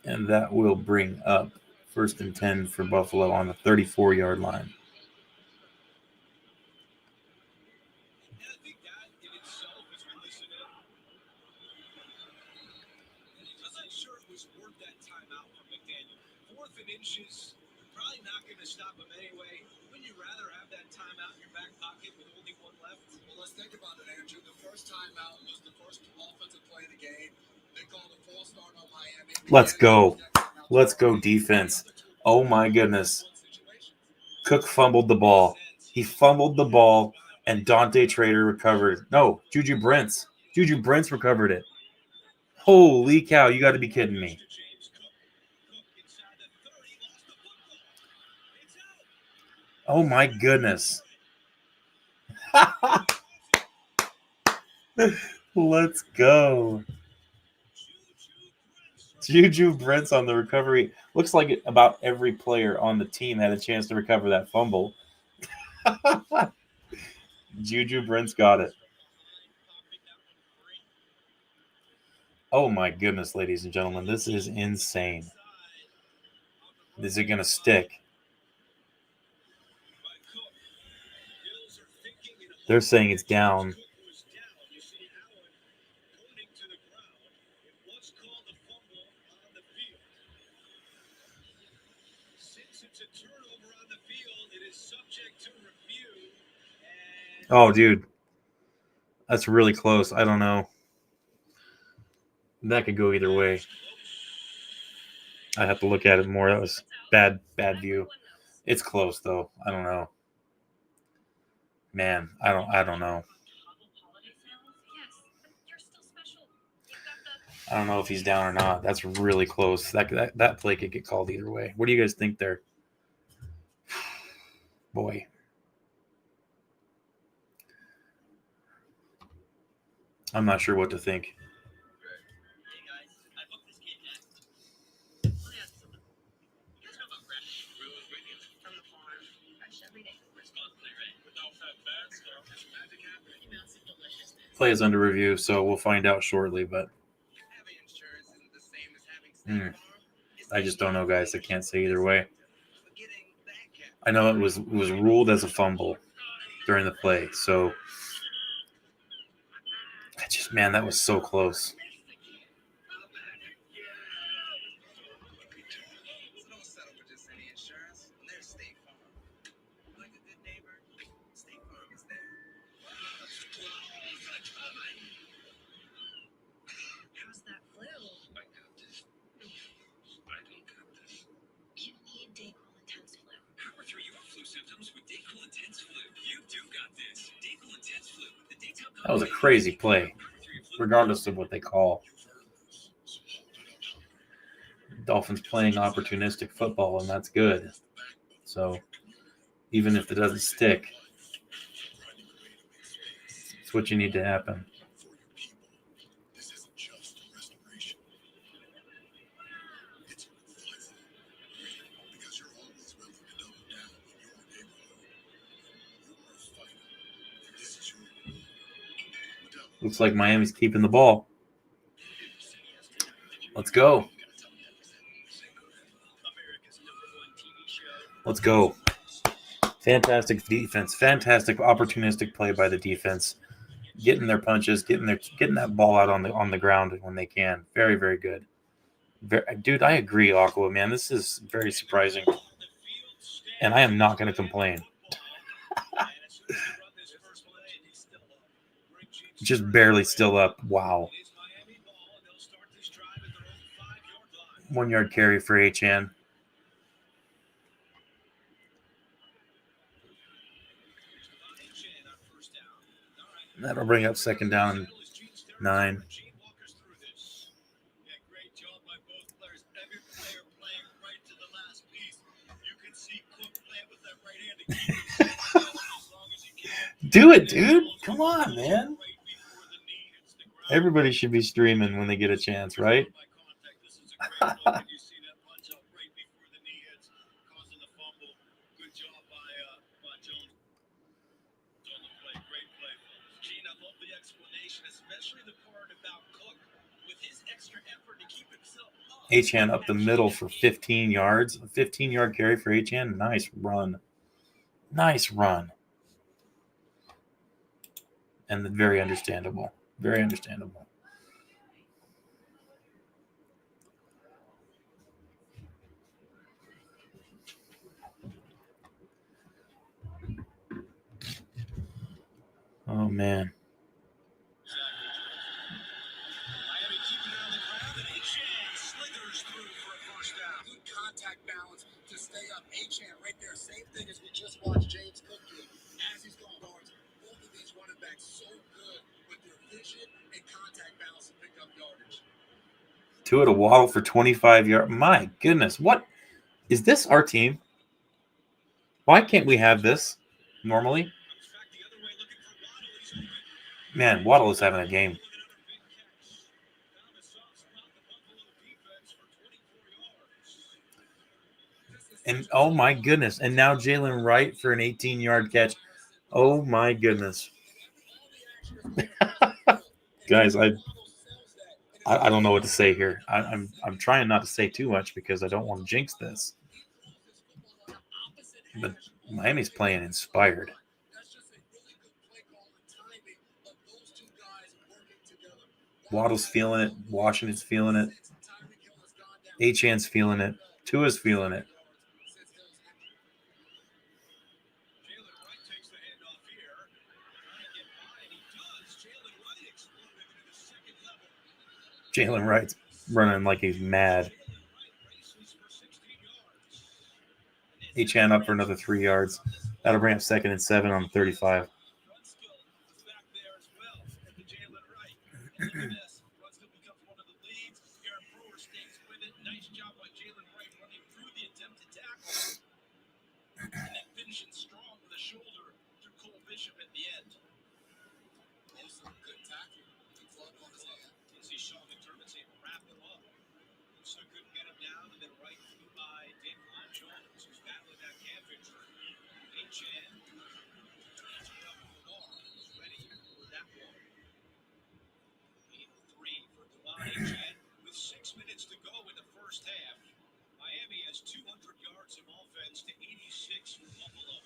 And that will bring up 1st and 10 for Buffalo on the 34-yard line. Let's go. Let's go defense. Oh my goodness. Cook fumbled the ball. He fumbled the ball, and Dante Trader recovered. No, Juju Brents. Juju Brents recovered it. Holy cow, you got to be kidding me. Oh my goodness. Let's go. Juju Brents on the recovery. Looks like about every player on the team had a chance to recover that fumble. Juju Brents got it. Oh my goodness, ladies and gentlemen. This is insane. Is it going to stick? They're saying it's down. Oh, dude. That's really close. I don't know. That could go either way. I have to look at it more. That was bad view. It's close though. I don't know. Man, I don't know. I don't know if he's down or not. That's really close. That play could get called either way. What do you guys think there? Boy. I'm not sure what to think. Play is under review, so we'll find out shortly, but I just don't know, guys. I can't say either way. I know it was ruled as a fumble during the play, so man, that was so close. That was a crazy play, regardless of what they call. Dolphins playing opportunistic football, and that's good. So even if it doesn't stick, it's what you need to happen. Looks like Miami's keeping the ball. Let's go. Let's go. Fantastic defense. Fantastic opportunistic play by the defense. Getting their punches, getting that ball out on the ground when they can. Very, very good. Dude, I agree, Aqua, man. This is very surprising. And I am not going to complain. Just barely still up. Wow. 1 yard carry for HN. That'll bring up second down 9. Do it, dude. Come on, man. Everybody should be streaming when they get a chance, right? H-Han up the middle for 15 yards. A 15-yard carry for H-Han. Nice run. Nice run. And very understandable. Very understandable. man. Contact balance to stay up. Achane right there. Same thing as we just watched James Cook do. As he's going guards, both of these running backs so good with their vision and contact balance to pick up yardage. Tua to Waddle for 25 yards. My goodness, what is this? Our team? Why can't we have this normally? Man, Waddle is having a game. And oh my goodness. And now Jalen Wright for an 18-yard catch. Oh my goodness. Guys, I don't know what to say here. I'm trying not to say too much because I don't want to jinx this. But Miami's playing inspired. Waddle's feeling it. Washington's feeling it. Achane's feeling it. Tua's feeling it. Jalen Wright's running like he's mad. Achane up for another 3 yards. That'll bring up 2nd and 7 on the 35. With 6 minutes to go in the first half, Miami has 200 yards of offense to 86 for Buffalo.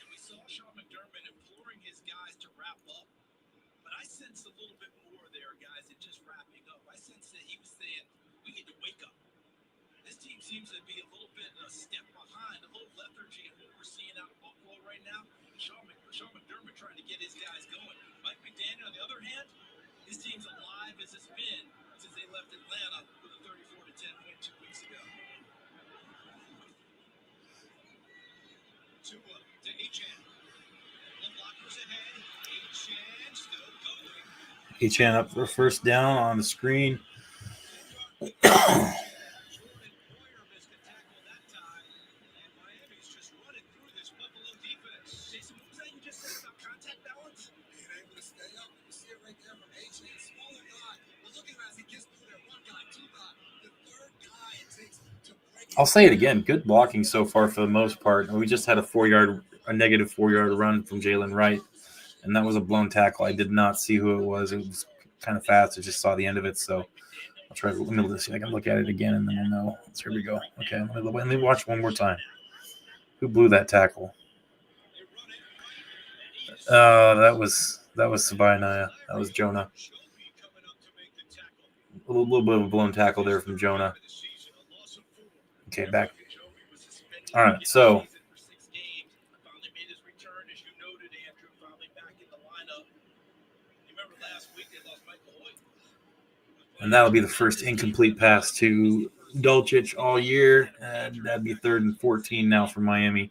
And we saw Sean McDermott imploring his guys to wrap up. But I sensed a little bit more there, guys, than just wrapping up. I sensed that he was saying, we need to wake up. This team seems to be a little bit a step behind, a little lethargy in what we're seeing out of Buffalo right now. Sean McDermott trying to get his guys going. Mike McDaniel, on the other hand, his team's alive as it's been since they left Atlanta with a 34-10 win 2 weeks ago. Tua to Achane. One blockers ahead. Achane still going. Achane up for first down on the screen. I'll say it again. Good blocking so far for the most part. We just had a negative 4-yard run from Jalen Wright, and that was a blown tackle. I did not see who it was. It was kind of fast. I just saw the end of it. So I'll try to let me see if I can look at it again, and then we'll know. So here we go. Okay, let me watch one more time. Who blew that tackle? That was Sabinaya. That was Jonah. A little bit of a blown tackle there from Jonah. Okay, back. All right, so and that'll be the first incomplete pass to Dulcich all year, and that'd be 3rd and 14 now for Miami.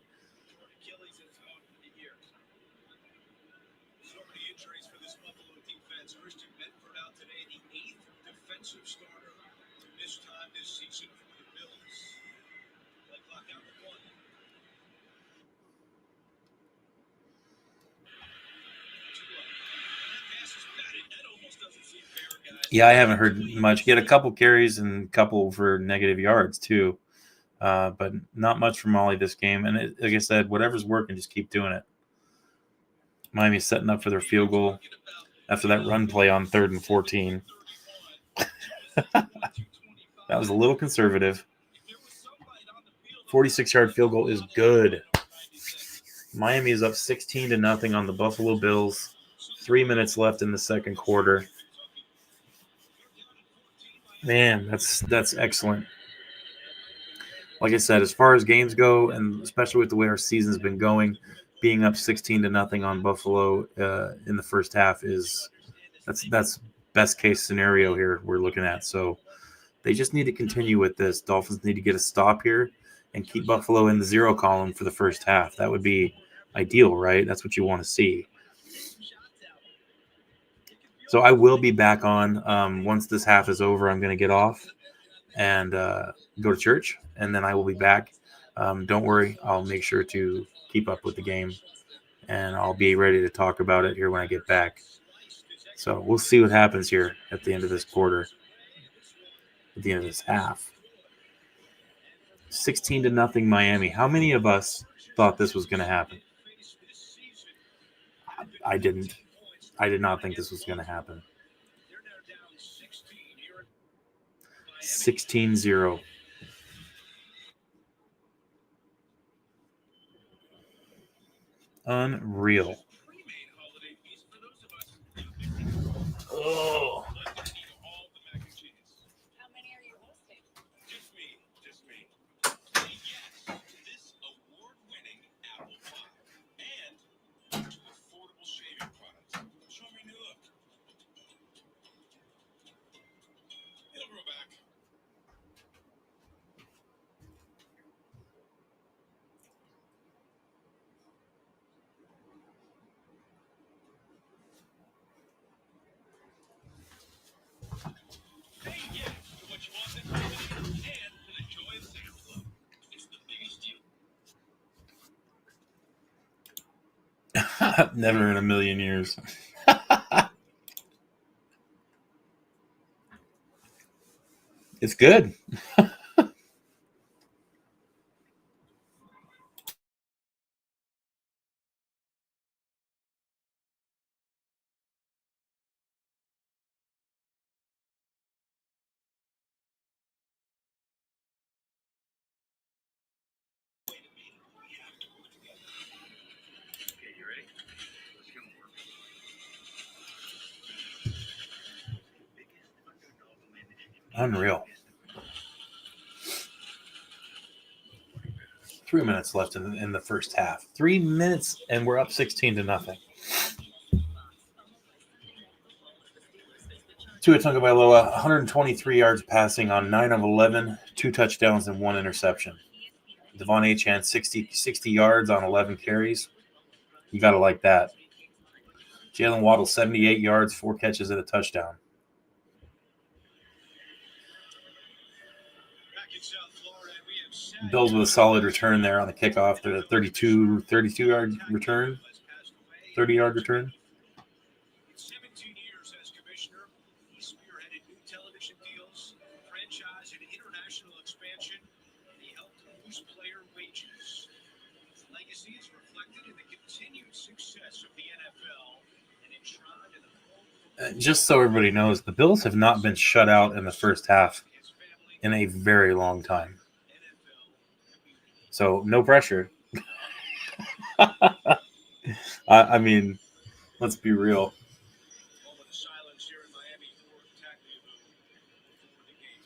Yeah, I haven't heard much. He had a couple carries and a couple for negative yards too, but not much from Molly this game. And like I said, whatever's working, just keep doing it. Miami's setting up for their field goal after that run play on 3rd and 14. That was a little conservative. 46-yard field goal is good. Miami is up 16-0 on the Buffalo Bills. 3 minutes left in the second quarter. Man, that's excellent. Like I said, as far as games go, and especially with the way our season's been going, being up 16-0 on Buffalo in the first half that's best case scenario here we're looking at. So they just need to continue with this. Dolphins need to get a stop here and keep Buffalo in the 0 column for the first half. That would be ideal, right? That's what you want to see. So I will be back on once this half is over. I'm going to get off and go to church, and then I will be back. Don't worry. I'll make sure to keep up with the game, and I'll be ready to talk about it here when I get back. So we'll see what happens here at the end of this quarter, at the end of this half. 16-0 Miami. How many of us thought this was going to happen? I didn't. I did not think this was going to happen. 16-0. Unreal. Oh. How many are you hosting? Just me. Say yes to this award-winning apple pie and to affordable shaving products. Show me new look. It'll grow back. Say yes to what you want this to be and to the joy of Sam's Club. It's the biggest deal. Never in a million years. It's good. Okay, you ready? Let's go work. Unreal. 3 minutes left in the first half. 3 minutes, and we're up 16-0. Tua Tagovailoa, 123 yards passing on 9 of 11, 2 touchdowns and 1 interception. Devon Achane, 60 yards on 11 carries. You got to like that. Jalen Waddle, 78 yards, 4 catches and a touchdown. Bills with a solid return there on the kickoff. The 32-yard return, 30-yard return. 17 years as commissioner, he spearheaded new television deals, franchise and international expansion, and he helped boost player wages. His legacy is reflected in the continued success of the NFL and enshrined in the Just so everybody knows, the Bills have not been shut out in the first half in a very long time. So no pressure. I mean, let's be real. moment of silence here in Miami for Tagliabue before the game.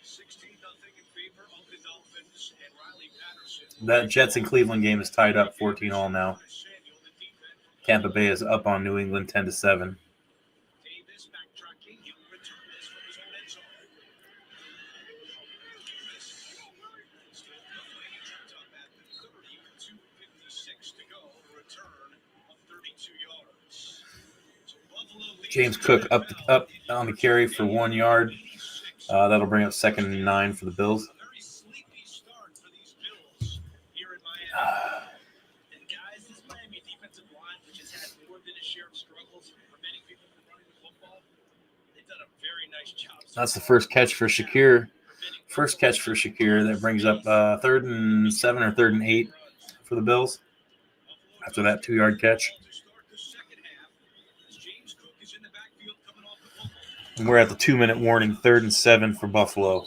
16-0 in favor of the Dolphins, and Riley Patterson. That Jets and Cleveland game is tied up 14-all now. Tampa Bay is up on New England 10-7. Davis backtracking. He'll return this from his own end zone. Still nothing. Tripped up at the 30 with 2:56 to go. A return of 32 yards. So Buffalo leads James Cook up on the carry for 1 yard. That'll bring up 2nd and 9 for the Bills. a very sleepy start for these Bills here in Miami. And guys, this Miami defensive line, which has had more than a share of struggles for many people from running the football, they've done a very nice job. That's the first catch for Shakir. First catch for Shakir. That brings up 3rd and 7 or 3rd and 8 for the Bills after that 2-yard catch. And we're at the 2-minute warning, 3rd and 7 for Buffalo.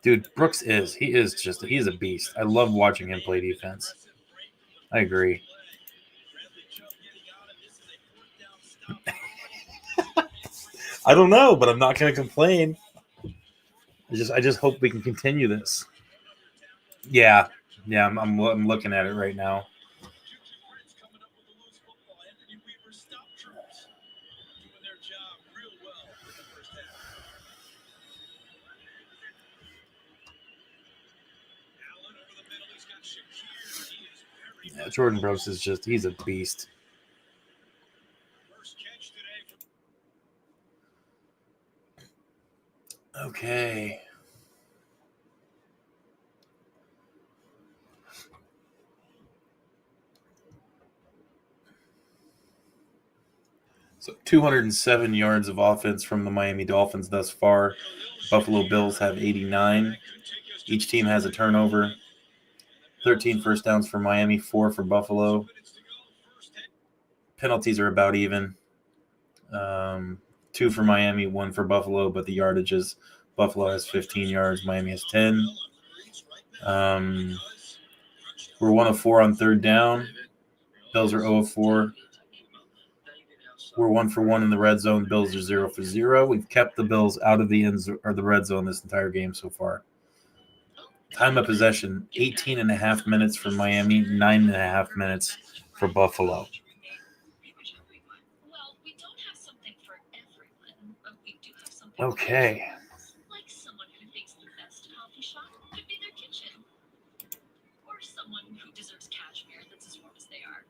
Dude, Brooks he's a beast. I love watching him play defense. I agree. I don't know, but I'm not going to complain. I just hope we can continue this. Yeah, Yeah, I'm looking at it right now. Juju Prince coming up with a loose football. Anthony Weaver stop troops doing their job real well in the first half. Allen over the middle. He's got Shakir. He is very Yeah, Jordan Brooks is he's a beast. first catch today. Okay. So 207 yards of offense from the Miami Dolphins thus far. Buffalo Bills have 89. Each team has a turnover. 13 first downs for Miami, 4 for Buffalo. Penalties are about even. 2 for Miami, 1 for Buffalo, but the yardage is Buffalo has 15 yards, Miami has 10. We're 1 of 4 on third down. Bills are 0 of 4. We're 1 for 1 in the red zone. Bills are 0 for 0. We've kept the Bills out of the the red zone this entire game so far. Time of possession, 18 and a half minutes for Miami, 9.5 minutes for Buffalo. Okay. Like someone who thinks the best coffee shop could be their kitchen. Or someone who deserves cashmere that's as warm as they are.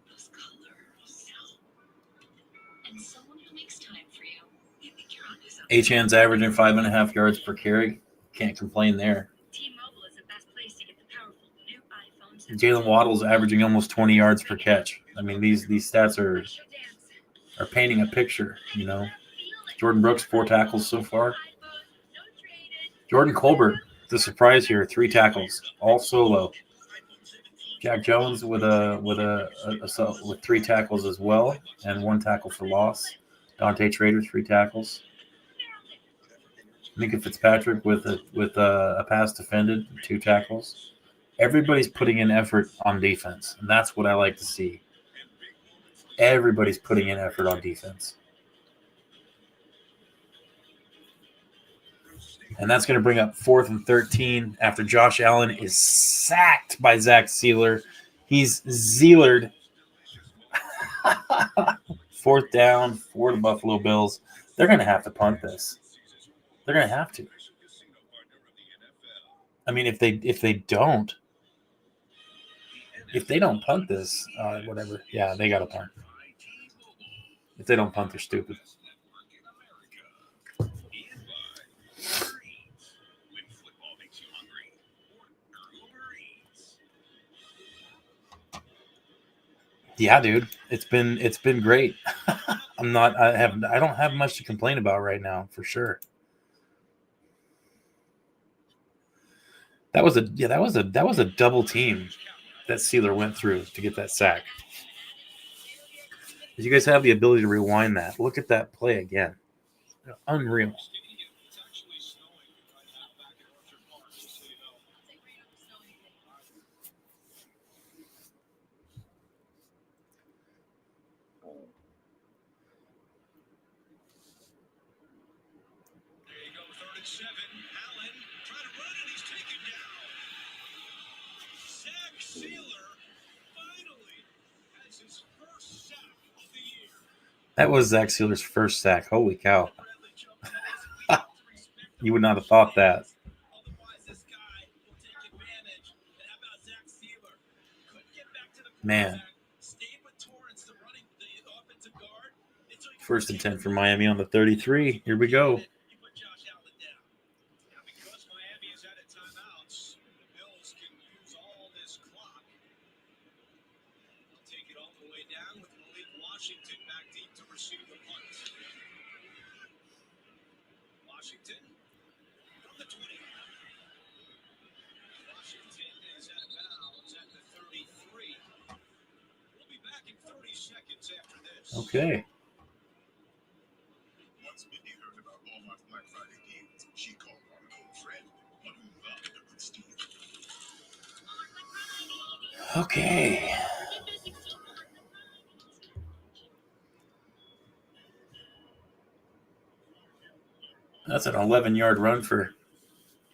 Those colors. And someone who makes time for you. You think you're on his own. Achan's averaging 5.5 yards per carry. Can't complain there. T-Mobile is the best place to get the powerful new iPhones. Jalen Waddle's averaging almost 20 yards per catch. I mean, these stats are painting a picture, you know. Jordan Brooks, 4 tackles so far. Jordan Colbert, the surprise here, 3 tackles, all solo. Jack Jones with 3 tackles as well, and 1 tackle for loss. Dante Trader, 3 tackles. Minka Fitzpatrick with a pass defended, 2 tackles. Everybody's putting in effort on defense, and that's what I like to see. Everybody's putting in effort on defense. And that's going to bring up 4th and 13 after Josh Allen is sacked by Zach Sealer. He's Zealered. 4th down for the Buffalo Bills. They're going to have to punt this. They're going to have to. I mean, if they don't punt this, whatever. Yeah, they got to punt. If they don't punt, they're stupid. Yeah, dude, it's been great. I don't have much to complain about right now, for sure. That was a double team that Sealer went through to get that sack. Did you guys have the ability to rewind that? Look at that play again. Unreal. Allen trying to run it. He's taken down. Zach Sealer finally has his first sack of the year. That was Zach Sealer's first sack. Holy cow. You would not have thought that. Otherwise, this guy will take advantage. And how about Zach Sealer? Couldn't get back to the Man. Stayed with Torrance, the offensive guard. 1st and 10 for Miami on the 33. Here we go. He put Josh Allen down. Now, because Miami is out of timeouts, the Bills can use all this clock. They'll take it all the way down with Malik Washington back deep to receive the punt. Washington from the 20. Washington is out of bounds at the 33. We'll be back in 30 seconds after this. Okay. Once Mindy heard about Walmart's Black Friday deals, she called on an old friend, one who loved a good steal. Okay. That's an 11-yard run for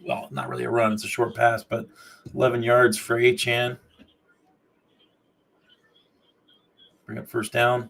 well, not really a run, it's a short pass, but 11 yards for Achane. Bring up first down.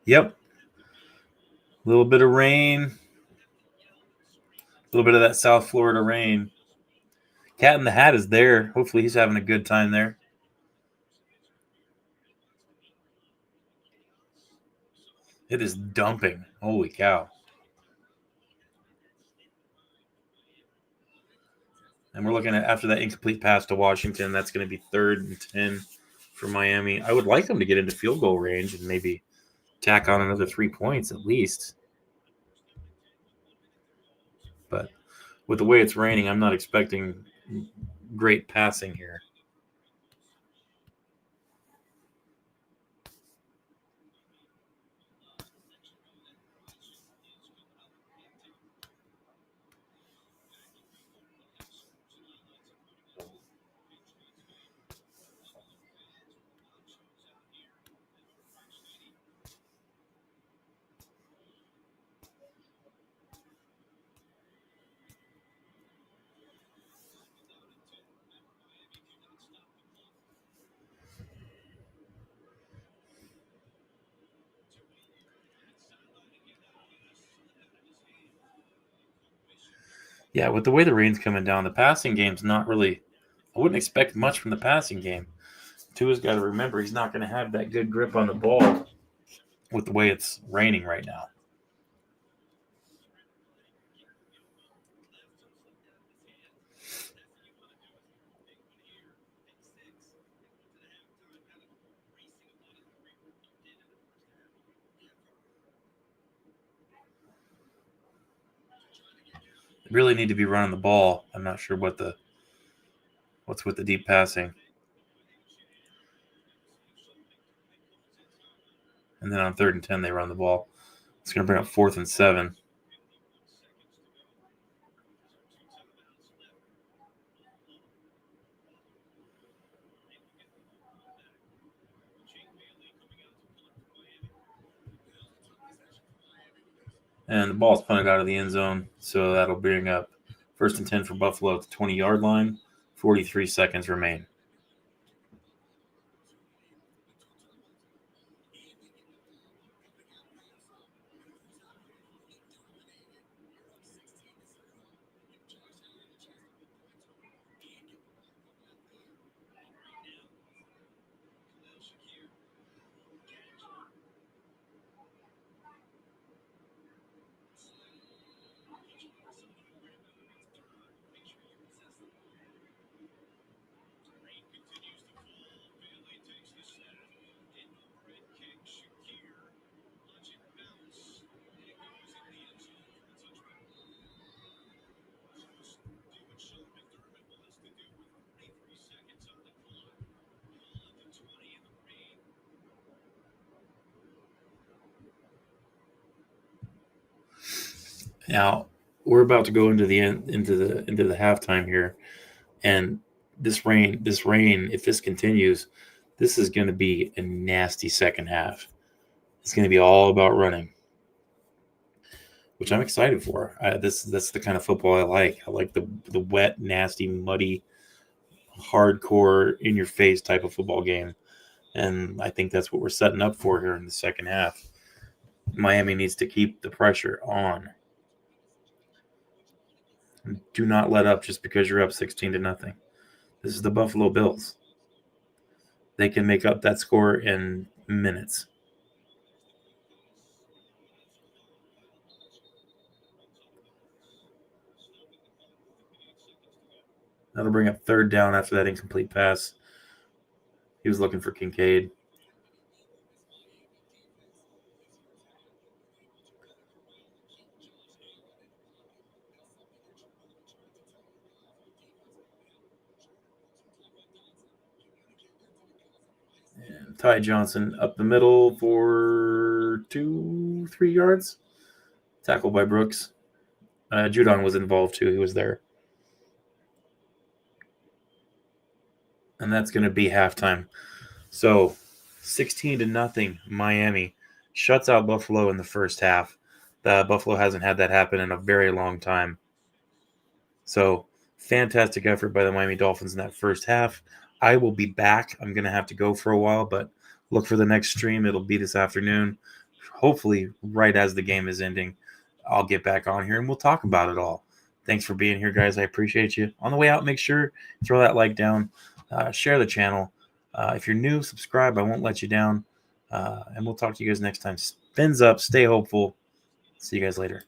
Yep. A little bit of rain. A little bit of that South Florida rain. Cat in the Hat is there. Hopefully he's having a good time there. It is dumping. Holy cow. And we're looking at, after that incomplete pass to Washington, that's going to be 3rd and 10 for Miami. I would like them to get into field goal range and maybe tack on another 3 points at least. But with the way it's raining, I'm not expecting great passing here. Yeah, with the way the rain's coming down, the passing game's not really – I wouldn't expect much from the passing game. Tua's got to remember he's not going to have that good grip on the ball with the way it's raining right now. Really need to be running the ball. I'm not sure what's with the deep passing. And then on 3rd and 10, they run the ball. It's going to bring up 4th and 7. And the ball's punted out of the end zone, so that'll bring up 1st and 10 for Buffalo at the 20-yard line. 43 seconds remain. Now we're about to go into the halftime here, and this rain, if this continues, this is going to be a nasty second half. It's going to be all about running, which I'm excited for. That's the kind of football I like. I like the wet, nasty, muddy, hardcore, in your face type of football game, and I think that's what we're setting up for here in the second half. Miami needs to keep the pressure on. Do not let up just because you're up 16-0. This is the Buffalo Bills. They can make up that score in minutes. That'll bring up 3rd down after that incomplete pass. He was looking for Kincaid. Ty Johnson up the middle for 2-3 yards. Tackle by Brooks. Judon was involved too. He was there. And that's going to be halftime. So 16-0 Miami shuts out Buffalo in the first half. Buffalo hasn't had that happen in a very long time. So fantastic effort by the Miami Dolphins in that first half. I will be back. I'm going to have to go for a while, but look for the next stream. It'll be this afternoon. Hopefully right as the game is ending, I'll get back on here and we'll talk about it all. Thanks for being here, guys. I appreciate you. On the way out, make sure throw that like down, share the channel. If you're new, subscribe. I won't let you down. And we'll talk to you guys next time. Spins up. Stay hopeful. See you guys later.